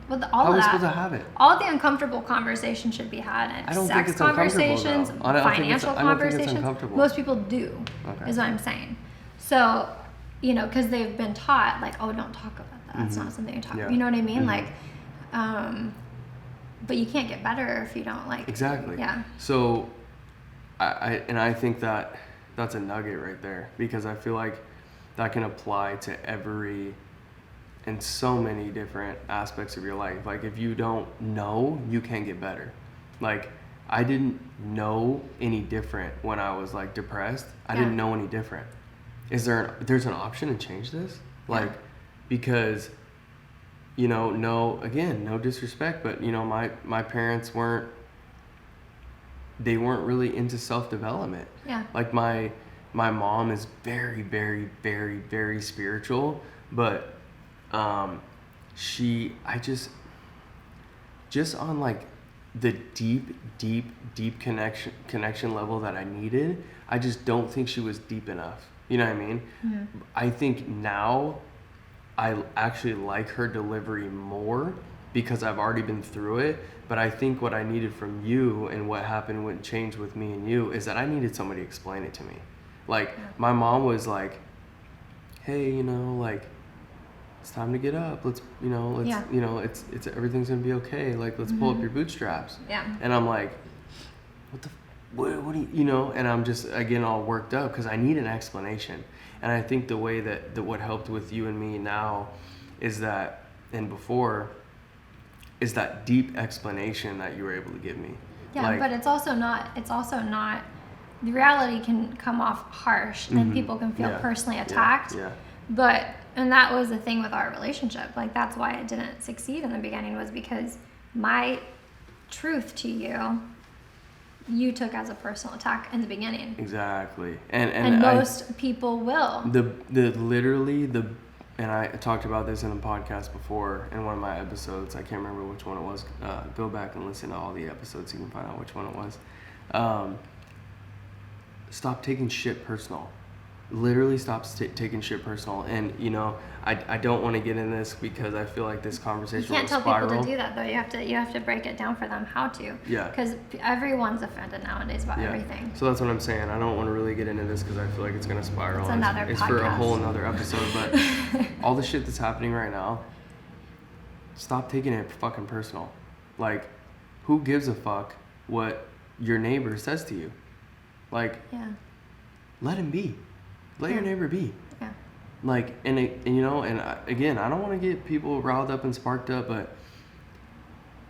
Well, how are we supposed to have it? All the uncomfortable conversations should be had. And I don't sex think it's conversations, financial conversations. Most people do, is what I'm saying. So, you know, because they've been taught, like, oh, don't talk about that. That's not something you talk about. You know what I mean? Like, but you can't get better if you don't, like... Exactly. Yeah. So... I think that that's a nugget right there, because I feel like that can apply to in so many different aspects of your life. Like, if you don't know, you can't get better. Like, I didn't know any different when I was like depressed. I didn't know any different. There's an option to change this? Like, because, you know, no disrespect, but you know, my parents weren't really into self-development. Yeah. Like, my mom is very, very, very, very spiritual, but I just on like the deep connection level that I needed, I just don't think she was deep enough. You know what I mean? Mm-hmm. I think now I actually like her delivery more because I've already been through it. But I think what I needed from you and what happened when changed with me and you is that I needed somebody to explain it to me. Like, my mom was like, hey, you know, like, it's time to get up. Let's you know, it's everything's gonna be okay. Like, let's pull up your bootstraps. Yeah. And I'm like, what do you know? And I'm just, again, all worked up because I need an explanation. And I think the way that what helped with you and me now is that, and before, is that deep explanation that you were able to give me. Yeah, like, but it's also not. The reality can come off harsh, and people can feel personally attacked. And that was the thing with our relationship. Like, that's why it didn't succeed in the beginning, was because my truth to you took as a personal attack in the beginning. Exactly. And most people will. And I talked about this in a podcast before in one of my episodes. I can't remember which one it was. Go back and listen to all the episodes. You can find out which one it was. Stop taking shit personal. Literally stop taking shit personal. And, you know, I don't want to get in this because I feel like this conversation will spiral. You can't tell people to do that, though. You have to break it down for them how to. Yeah. Because everyone's offended nowadays about everything. So that's what I'm saying. I don't want to really get into this because I feel like it's going to spiral. It's another podcast. It's for a whole another episode. But all the shit that's happening right now, stop taking it fucking personal. Like, who gives a fuck what your neighbor says to you? Like, let him be. Let your neighbor be. Yeah. Like, again, I don't want to get people riled up and sparked up, but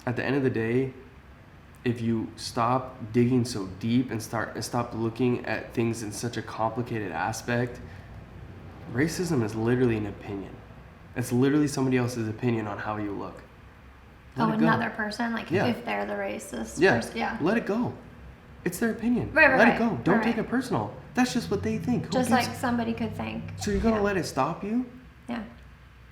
at the end of the day, if you stop digging so deep and stop looking at things in such a complicated aspect, racism is literally an opinion. It's literally somebody else's opinion on how you look. Another person, like if they're the racist person. Yeah. Let it go. It's their opinion. Right. Let it go. Don't take it personal. That's just what they think. Just like somebody could think. So you're going to let it stop you? Yeah.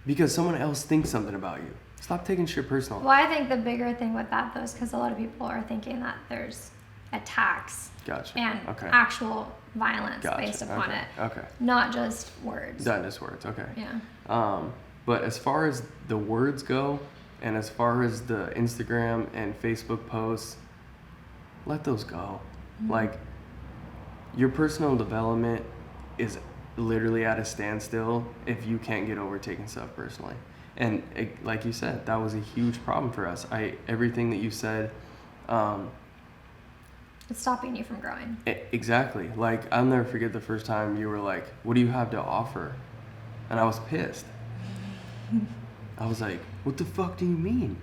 Because someone else thinks something about you. Stop taking shit personal. Well, I think the bigger thing with that, though, is because a lot of people are thinking that there's attacks and actual violence based upon it. Okay. Not just words. Not just words. Okay. Yeah. But as far as the words go, and as far as the Instagram and Facebook posts, let those go. Mm-hmm. Like, your personal development is literally at a standstill if you can't get over taking stuff personally. And like you said, that was a huge problem for us. Everything that you said, it's stopping you from growing. Exactly. Like, I'll never forget the first time you were like, "What do you have to offer?" And I was pissed. I was like, "What the fuck do you mean?"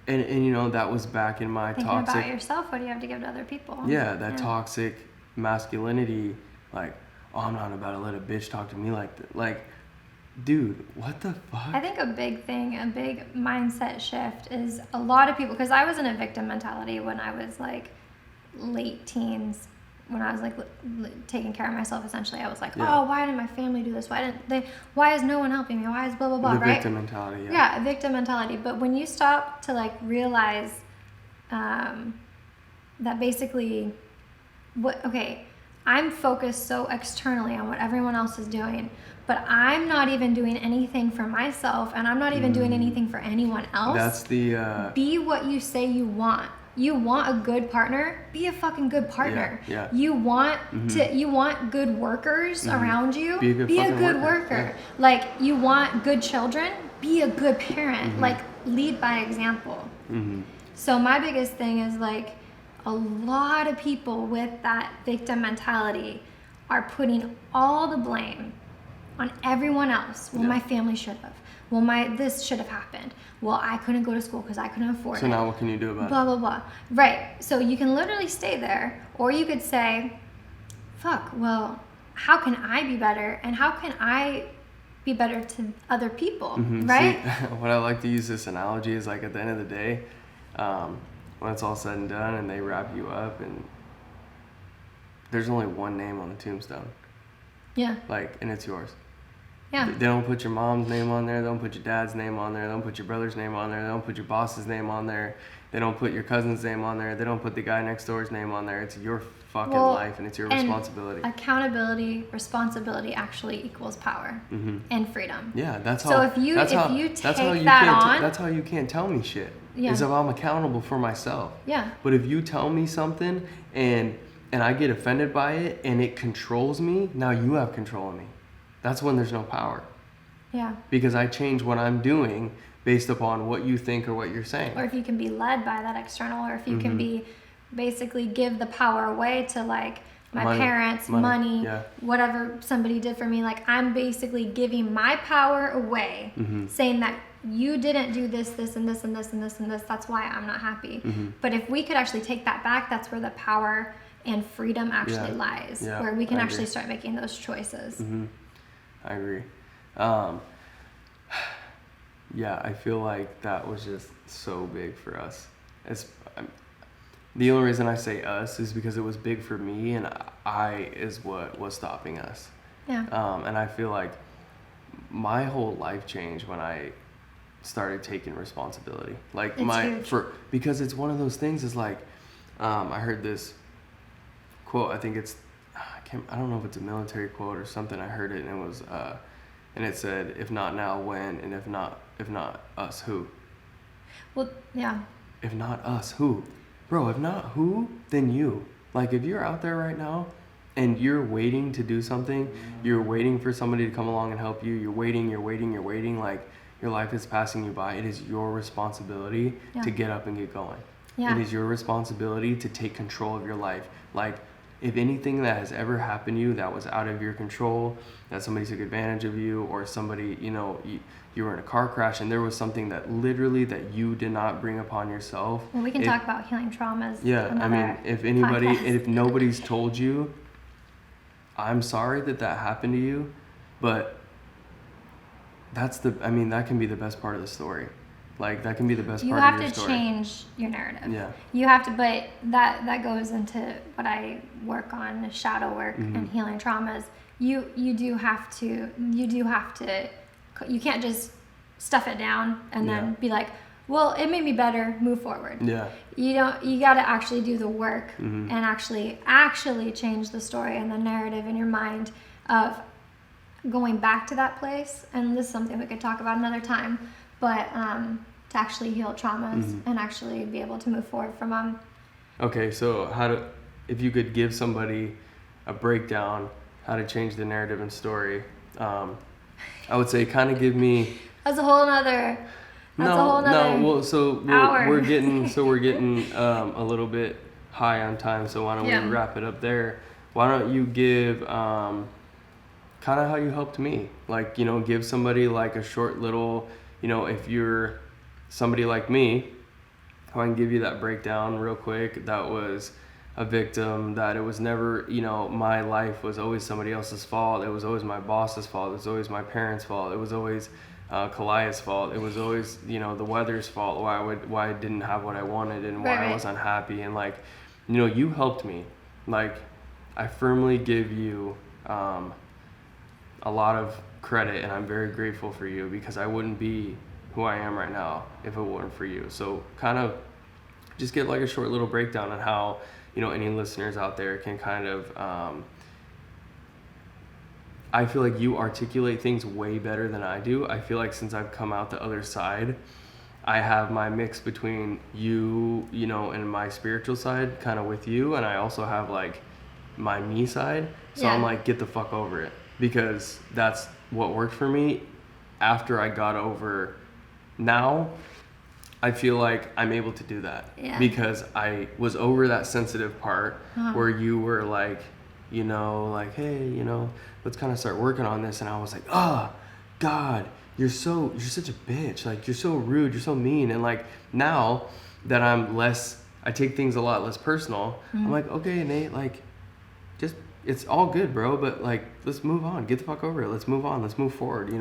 And you know, that was back in my thinking about yourself. What do you have to give to other people? Yeah, that toxic masculinity. Like, oh, I'm not about to let a bitch talk to me like that. Like, dude, what the fuck? I think a big mindset shift is a lot of people, because I was in a victim mentality when I was like late teens, when I was like taking care of myself. Essentially, I was like, oh, why didn't my family do this? Why is no one helping me? Why is blah blah blah? The right? Victim mentality. Yeah, victim mentality. But when you stop to like realize that basically, I'm focused so externally on what everyone else is doing, but I'm not even doing anything for myself, and I'm not even doing anything for anyone else. That's the be what you say you want. You want a good partner? Be a fucking good partner. Yeah. You want good workers around you? Be a good worker. Yeah. Like, you want good children? Be a good parent. Like, lead by example. So my biggest thing is, like, a lot of people with that victim mentality are putting all the blame on everyone else. Well, my family should have. Well, this should have happened. Well, I couldn't go to school because I couldn't afford it. So now what can you do about it? Blah, blah, blah. Right. So you can literally stay there, or you could say, fuck, well, how can I be better? And how can I be better to other people, right? See, what I like to use this analogy is, like, at the end of the day, when it's all said and done and they wrap you up, and there's only one name on the tombstone. Yeah. Like, and it's yours. Yeah. They don't put your mom's name on there. They don't put your dad's name on there. They don't put your brother's name on there. They don't put your boss's name on there. They don't put your cousin's name on there. They don't put the guy next door's name on there. It's your fucking life, and it's your responsibility. Accountability, responsibility actually equals power and freedom. Yeah, that's how. So if you take that on, that's how you can't tell me shit. Yeah. Is if I'm accountable for myself. Yeah. But if you tell me something and I get offended by it and it controls me, now you have control of me. That's when there's no power. Yeah. Because I change what I'm doing based upon what you think or what you're saying. Or if you can be led by that external, or if you can be basically give the power away to, like, my parents, money, whatever somebody did for me. Like, I'm basically giving my power away, saying that you didn't do this, this, and this, and this, and this, and this. That's why I'm not happy. But if we could actually take that back, that's where the power and freedom actually lies, where we can actually start making those choices. I agree. Yeah, I feel like that was just so big for us. The only reason I say us is because it was big for me, and I is what was stopping us. Yeah. And I feel like my whole life changed when I started taking responsibility. Like it's huge. Because it's one of those things. Is like, I heard this quote. I think I don't know if it's a military quote or something. I heard it, and it was, and it said, "If not now, when? And if not us, who?" Well, yeah. If not us, who? Bro, if not who, then you. Like, if you're out there right now and you're waiting to do something, you're waiting for somebody to come along and help you, you're waiting, like your life is passing you by, it is your responsibility to get up and get going. Yeah. It is your responsibility to take control of your life. Like, if anything that has ever happened to you that was out of your control, that somebody took advantage of you, or somebody, you were in a car crash and there was something that literally that you did not bring upon yourself. Well, we can talk about healing traumas. Yeah, I mean, if nobody's told you, I'm sorry that happened to you, but that can be the best part of the story. Like, that can be the best part of your story. You have to change your narrative. Yeah. You have to, but that goes into what I work on, shadow work and healing traumas. You do have to, you can't just stuff it down and then be like, well, it made me better, move forward. Yeah. You got to actually do the work and actually change the story and the narrative in your mind of going back to that place. And this is something we could talk about another time, but to actually heal traumas and actually be able to move forward from them. Okay, so if you could give somebody a breakdown, how to change the narrative and story, I would say kind of give me... That's a whole nother... Well, we're getting a little bit high on time, so why don't we wrap it up there? Why don't you give kind of how you helped me? Like, give somebody like a short little, if you're somebody like me, I can give you that breakdown real quick. That was a victim, that it was never, my life was always somebody else's fault. It was always my boss's fault. It was always my parents' fault. It was always Caliah's fault. It was always, the weather's fault, why I didn't have what I wanted and why I was unhappy. And like, you helped me. Like, I firmly give you a lot of credit, and I'm very grateful for you, because I wouldn't be who I am right now if it weren't for you. So kind of just get like a short little breakdown on how, any listeners out there can kind of, I feel like you articulate things way better than I do. I feel like since I've come out the other side, I have my mix between you, and my spiritual side kind of with you. And I also have like my me side. So I'm like, get the fuck over it, because that's what worked for me. After I got over, now I feel like I'm able to do that because I was over that sensitive part where you were like, like, hey, let's kind of start working on this. And I was like, oh, God, you're such a bitch. Like, you're so rude. You're so mean. And like, now that I take things a lot less personal. I'm like, okay, Nate, like, it's all good, bro. But like, let's move on. Get the fuck over it. Let's move on. Let's move forward.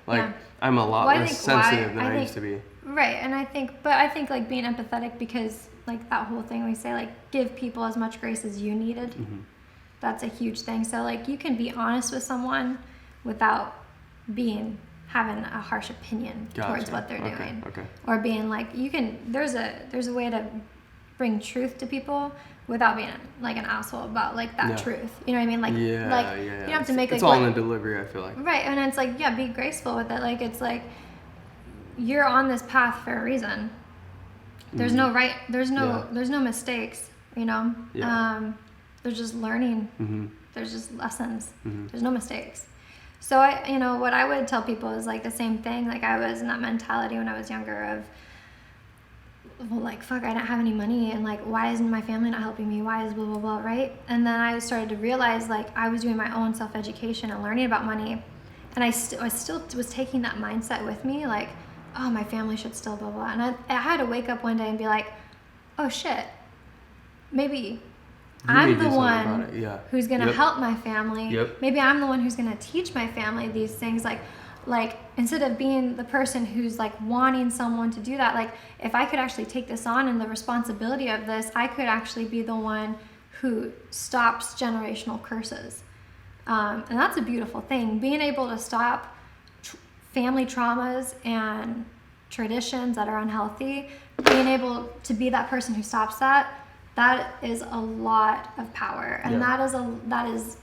Like, I'm a lot less sensitive than I used to be. Right. And I think like being empathetic, because like that whole thing we say, like, give people as much grace as you needed. That's a huge thing. So like, you can be honest with someone without having a harsh opinion towards what they're doing. Okay. Or being like, there's a way to bring truth to people without being like an asshole about like that truth. You know what I mean? Like, you don't have to make like... It's all in the delivery, I feel like. Right. And it's like, be graceful with it. Like, it's like, you're on this path for a reason. There's no there's no mistakes, there's just learning. There's just lessons. There's no mistakes. So what I would tell people is like the same thing. Like, I was in that mentality when I was younger of, well, like, fuck, I don't have any money, and like, why isn't my family not helping me? Why is blah, blah, blah, right? And then I started to realize, like, I was doing my own self-education and learning about money, and I still was taking that mindset with me, like, oh, my family should still blah, blah. And I had to wake up one day and be like, oh, shit, maybe I'm the one who's going to help my family. Maybe I'm the one who's going to teach my family these things. Like instead of being the person who's like wanting someone to do that, like if I could actually take this on and the responsibility of this, I could actually be the one who stops generational curses. And that's a beautiful thing. Being able to stop family traumas and traditions that are unhealthy, being able to be that person who stops that is a lot of power. And that is,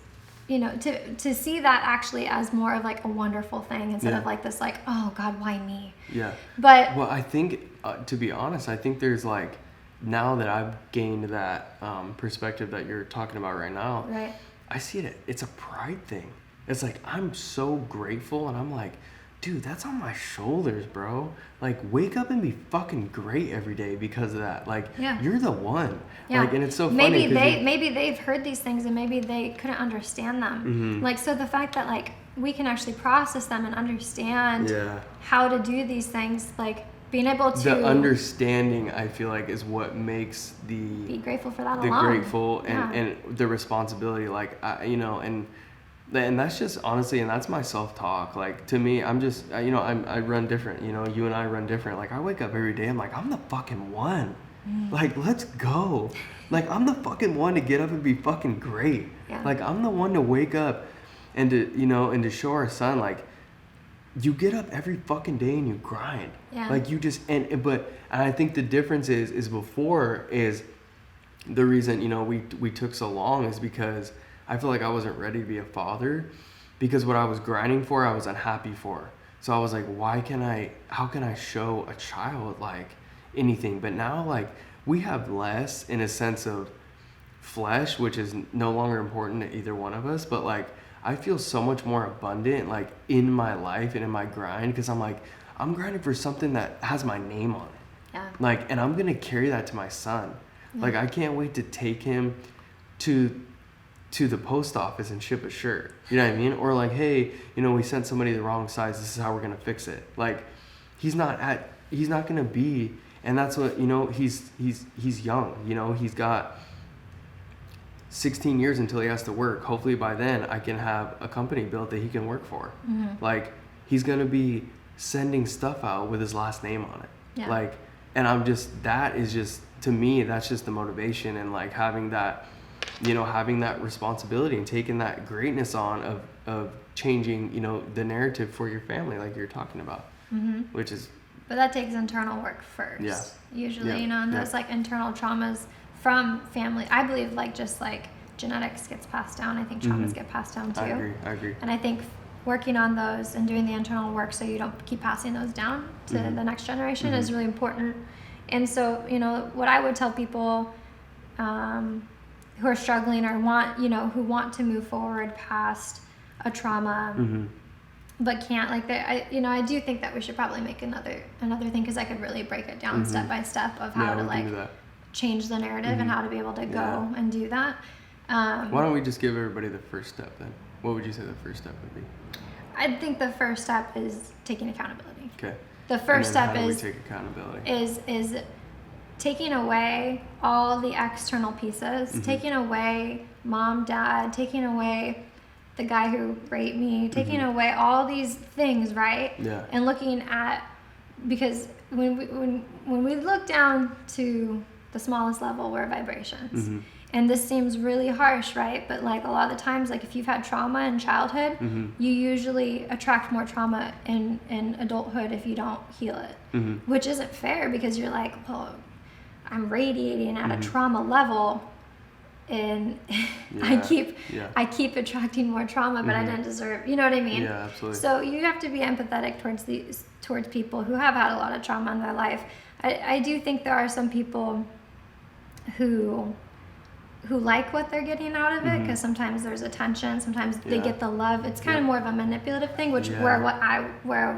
you know, to see that actually as more of like a wonderful thing instead of like this, like, oh God, why me? Yeah. But well, I think, to be honest, I think there's like, now that I've gained that perspective that you're talking about right now, right. I see it. It's a pride thing. It's like, I'm so grateful, and I'm like, dude, that's on my shoulders, bro. Like, wake up and be fucking great every day because of that. Like, you're the one. Yeah. Like, and it's so funny. Maybe they've heard these things and maybe they couldn't understand them. Mm-hmm. Like, so the fact that like we can actually process them and understand how to do these things, like being able to the understanding, I feel like, is what makes be grateful for that. The alone. grateful and the responsibility, like you know, and that's just honestly, and that's my self-talk. Like, to me, I'm just, you know, I run different. You know, you and I run different. Like, I wake up every day, I'm like, I'm the fucking one. Like, let's go. Like, I'm the fucking one to get up and be fucking great. Yeah. Like, I'm the one to wake up and to, you know, and to show our son, like, you get up every fucking day and you grind. Yeah. Like, you just, and I think the difference is before is the reason, you know, we took so long is because I feel like I wasn't ready to be a father, because what I was grinding for, I was unhappy for. So I was like, how can I show a child like anything? But now, like, we have less in a sense of flesh, which is no longer important to either one of us, but like, I feel so much more abundant, like, in my life and in my grind, because I'm like, I'm grinding for something that has my name on it. Yeah. Like, and I'm gonna carry that to my son. Yeah. Like, I can't wait to take him to the post office and ship a shirt. You know what I mean? Or like, hey, you know, we sent somebody the wrong size. This is how we're gonna fix it. Like, he's not gonna be, and that's what, you know, he's young. You know, he's got 16 years until he has to work. Hopefully by then I can have a company built that he can work for. Mm-hmm. Like, he's gonna be sending stuff out with his last name on it. Yeah. Like, and that is just, to me, that's just the motivation, and like having that, you know, having that responsibility and taking that greatness on of changing, you know, the narrative for your family, like you're talking about, which is. But that takes internal work first. Yeah. Usually, you know, and those like internal traumas from family, I believe, like, just like genetics gets passed down. I think traumas get passed down too. I agree. And I think working on those and doing the internal work so you don't keep passing those down to the next generation is really important. And so, you know, what I would tell people who are struggling or who want to move forward past a trauma but can't, like, I do think that we should probably make another thing, because I could really break it down step by step of how to like change the narrative and how to be able to go and do that. Why don't we just give everybody the first step then? What would you say the first step would be? I think the first step is taking accountability. Okay. The first step is take accountability. Is taking away all the external pieces, taking away mom, dad, taking away the guy who raped me, taking away all these things, right? Yeah. And looking at, because when we look down to the smallest level, we're vibrations. And this seems really harsh, right? But like, a lot of the times, like, if you've had trauma in childhood, you usually attract more trauma in adulthood if you don't heal it, which isn't fair, because you're like, well, I'm radiating at a trauma level, and I keep attracting more trauma, but I didn't deserve, you know what I mean? Yeah, absolutely. So you have to be empathetic towards people who have had a lot of trauma in their life. I do think there are some people who like what they're getting out of it, because sometimes there's attention, sometimes they get the love. It's kind of more of a manipulative thing, which I was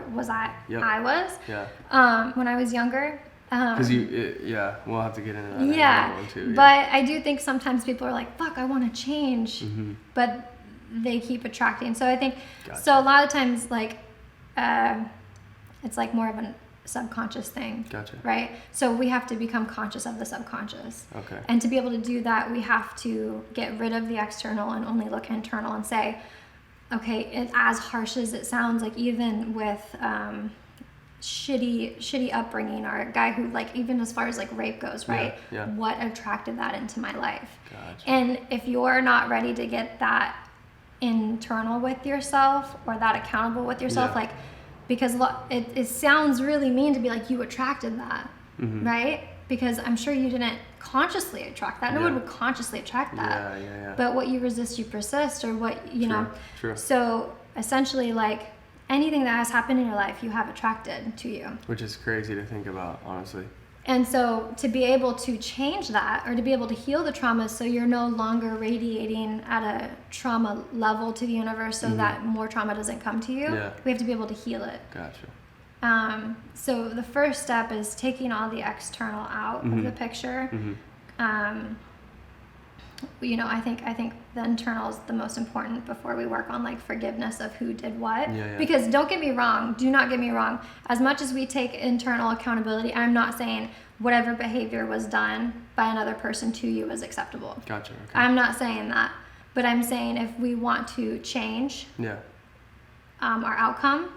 when I was younger. Because we'll have to get into that. Yeah, too, but I do think sometimes people are like, fuck, I want to change, but they keep attracting. So I think, so a lot of times, like, it's like more of subconscious thing. Gotcha. Right? So we have to become conscious of the subconscious. Okay. And to be able to do that, we have to get rid of the external and only look internal and say, okay, as harsh as it sounds, like even with shitty upbringing, or a guy who, like, even as far as like rape goes, right? Yeah. What attracted that into my life? Gotcha. And if you're not ready to get that internal with yourself, or that accountable with yourself, like, because it sounds really mean to be like, you attracted that, right? Because I'm sure you didn't consciously attract that. No one would consciously attract that. Yeah. But what you resist, you persist, or what, you know. True. So essentially, like, anything that has happened in your life, you have attracted to you. Which is crazy to think about, honestly. And so to be able to change that, or to be able to heal the trauma, so you're no longer radiating at a trauma level to the universe, so that more trauma doesn't come to you, we have to be able to heal it. Gotcha. So the first step is taking all the external out of the picture. You know, I think the internal is the most important before we work on, like, forgiveness of who did what. Because don't get me wrong, do not get me wrong. As much as we take internal accountability, I'm not saying whatever behavior was done by another person to you is acceptable. Gotcha. Okay. I'm not saying that. But I'm saying if we want to change our outcome,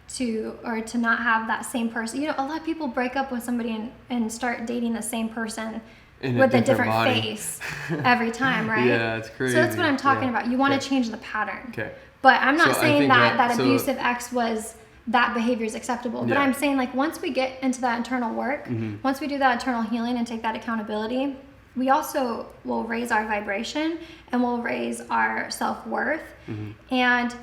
to not have that same person. You know, a lot of people break up with somebody and start dating the same person with a different face every time, right? Yeah, it's crazy. So that's what I'm talking about. You want to change the pattern. Okay. But I'm not So saying that abusive ex was, that behavior is acceptable. But I'm saying, like, once we get into that internal work, once we do that internal healing and take that accountability, we also will raise our vibration and we'll raise our self-worth. And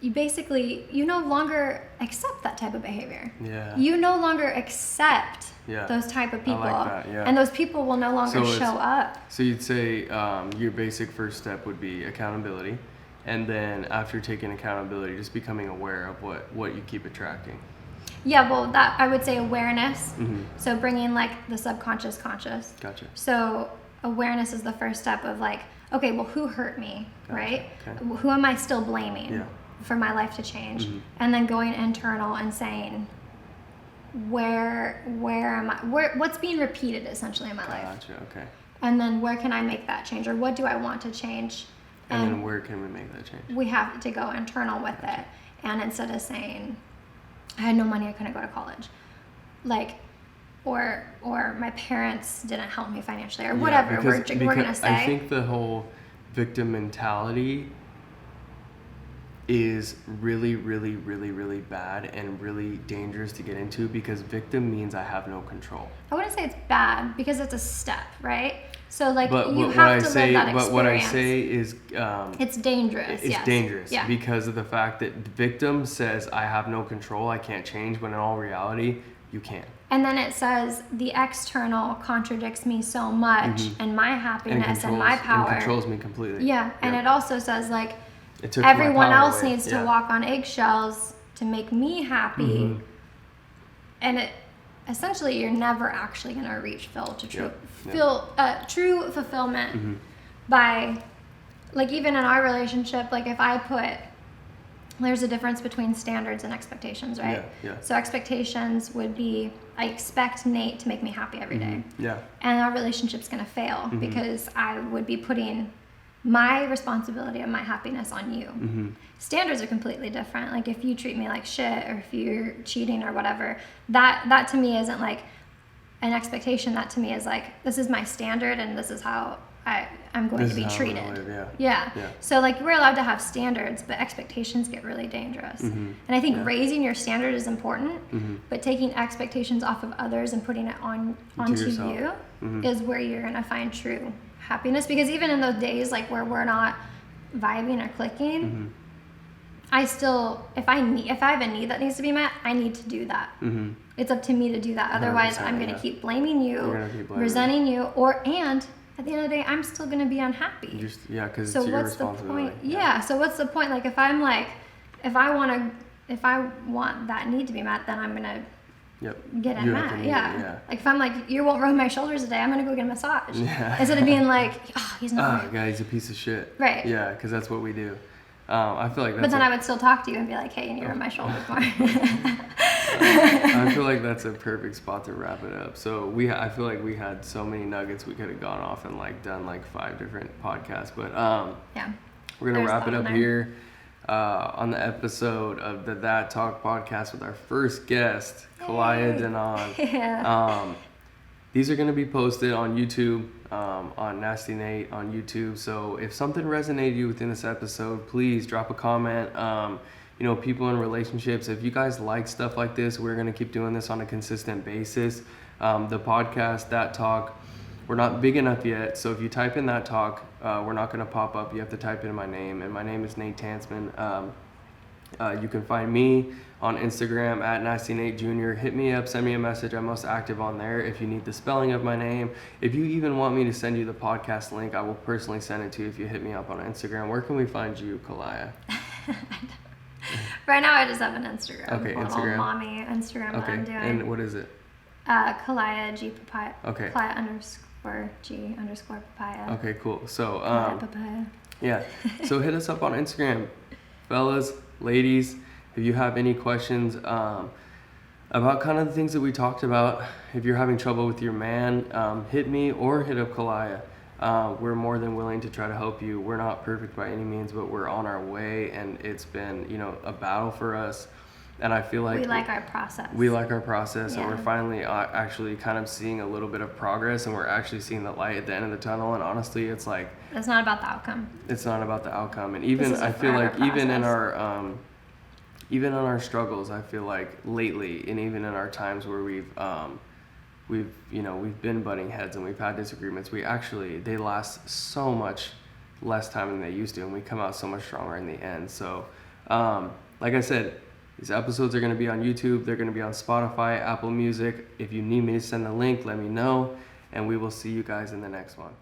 you no longer accept that type of behavior. You no longer accept those type of people. I like that, and those people will no longer show up. So you'd say your basic first step would be accountability, and then after taking accountability, just becoming aware of what you keep attracting. Yeah, well, that I would say awareness. So bringing, like, the subconscious conscious. Gotcha. So awareness is the first step of, like, okay, well, who hurt me, right? Okay. Who am I still blaming for my life to change? And then going internal and saying, where am I? What's being repeated essentially in my life? Gotcha. Okay. And then where can I make that change, or what do I want to change? And then where can we make that change? We have to go internal with it, and instead of saying, I had no money, I couldn't go to college, like, or my parents didn't help me financially, or whatever because we're gonna say. I think the whole victim mentality is really, really, really, really bad and really dangerous to get into, because victim means I have no control. I wouldn't say it's bad, because it's a step, right? So, like, you have to live that experience. But what I say is... it's dangerous, It's dangerous because of the fact that the victim says, I have no control, I can't change, when in all reality, you can. And then it says, the external contradicts me so much, and my happiness and my power. And controls me completely. Yeah, and it also says, like, it took everyone else away. needs to walk on eggshells to make me happy. And essentially, you're never actually going to reach true fulfillment by, like, even in our relationship, like, if I put, there's a difference between standards and expectations, right? So expectations would be, I expect Nate to make me happy every day. And our relationship's going to fail because I would be putting my responsibility and my happiness on you. Standards are completely different. Like, if you treat me like shit, or if you're cheating or whatever, that to me isn't like an expectation. That to me is like, this is my standard and this is how I'm going to be treated. So, like, we're allowed to have standards, but expectations get really dangerous. And I think raising your standard is important, but taking expectations off of others and putting it onto you is where you're going to find true happiness. Because even in those days, like, where we're not vibing or clicking, I still, if I have a need that needs to be met, I need to do that. It's up to me to do that. Otherwise, I'm going to keep blaming you, resenting you, and at the end of the day, I'm still going to be unhappy. Because it's your responsibility. So what's the point? Like, if I'm like, if I want that need to be met, then I'm going to get it met. Like, if I'm like, you won't rub my shoulders today, I'm going to go get a massage. Instead of being like, oh, he's not. Guy, he's a piece of shit. Right. Yeah, because that's what we do. I feel like that's But then I would still talk to you and be like, hey, you need to rub my shoulders more. I feel like that's a perfect spot to wrap it up. So I feel like we had so many nuggets we could have gone off and like done like 5 different podcasts. But yeah, we're gonna There's wrap it a lot up in here on the episode of the That Talk podcast with our first guest, Caliah Denon. Yeah. These are going to be posted on YouTube, on Nasty Nate on YouTube. So if something resonated you within this episode, please drop a comment. You know, people in relationships, if you guys like stuff like this, we're going to keep doing this on a consistent basis. The podcast, That Talk, we're not big enough yet. So if you type in That Talk, we're not going to pop up. You have to type in my name. And my name is Nate Tansman. You can find me on Instagram at Nasty Nate Jr. Hit me up, send me a message. I'm most active on there. If you need the spelling of my name, if you even want me to send you the podcast link, I will personally send it to you if you hit me up on Instagram. Where can we find you, Caliah? Right now I just have an Instagram. Okay, Little Instagram. Mommy Instagram that I'm doing. And what is it? Caliah G Papaya. Okay. Caliah _G _Papaya. Okay, cool. So Papaya. yeah. So hit us up on Instagram, fellas, ladies. If you have any questions about kind of the things that we talked about, if you're having trouble with your man, hit me or hit up Caliah. We're more than willing to try to help you. We're not perfect by any means, but we're on our way, and it's been, you know, a battle for us. And I feel like we like our process. We like our process, Yeah. and we're finally actually kind of seeing a little bit of progress, and we're actually seeing the light at the end of the tunnel. And honestly, it's like it's not about the outcome. It's not about the outcome, and even This is a I feel like forever even in our struggles, I feel like lately, and even in our times where we've been butting heads and we've had disagreements, they last so much less time than they used to, and we come out so much stronger in the end. So, like I said, these episodes are going to be on YouTube. They're going to be on Spotify, Apple Music. If you need me to send the link, let me know, and we will see you guys in the next one.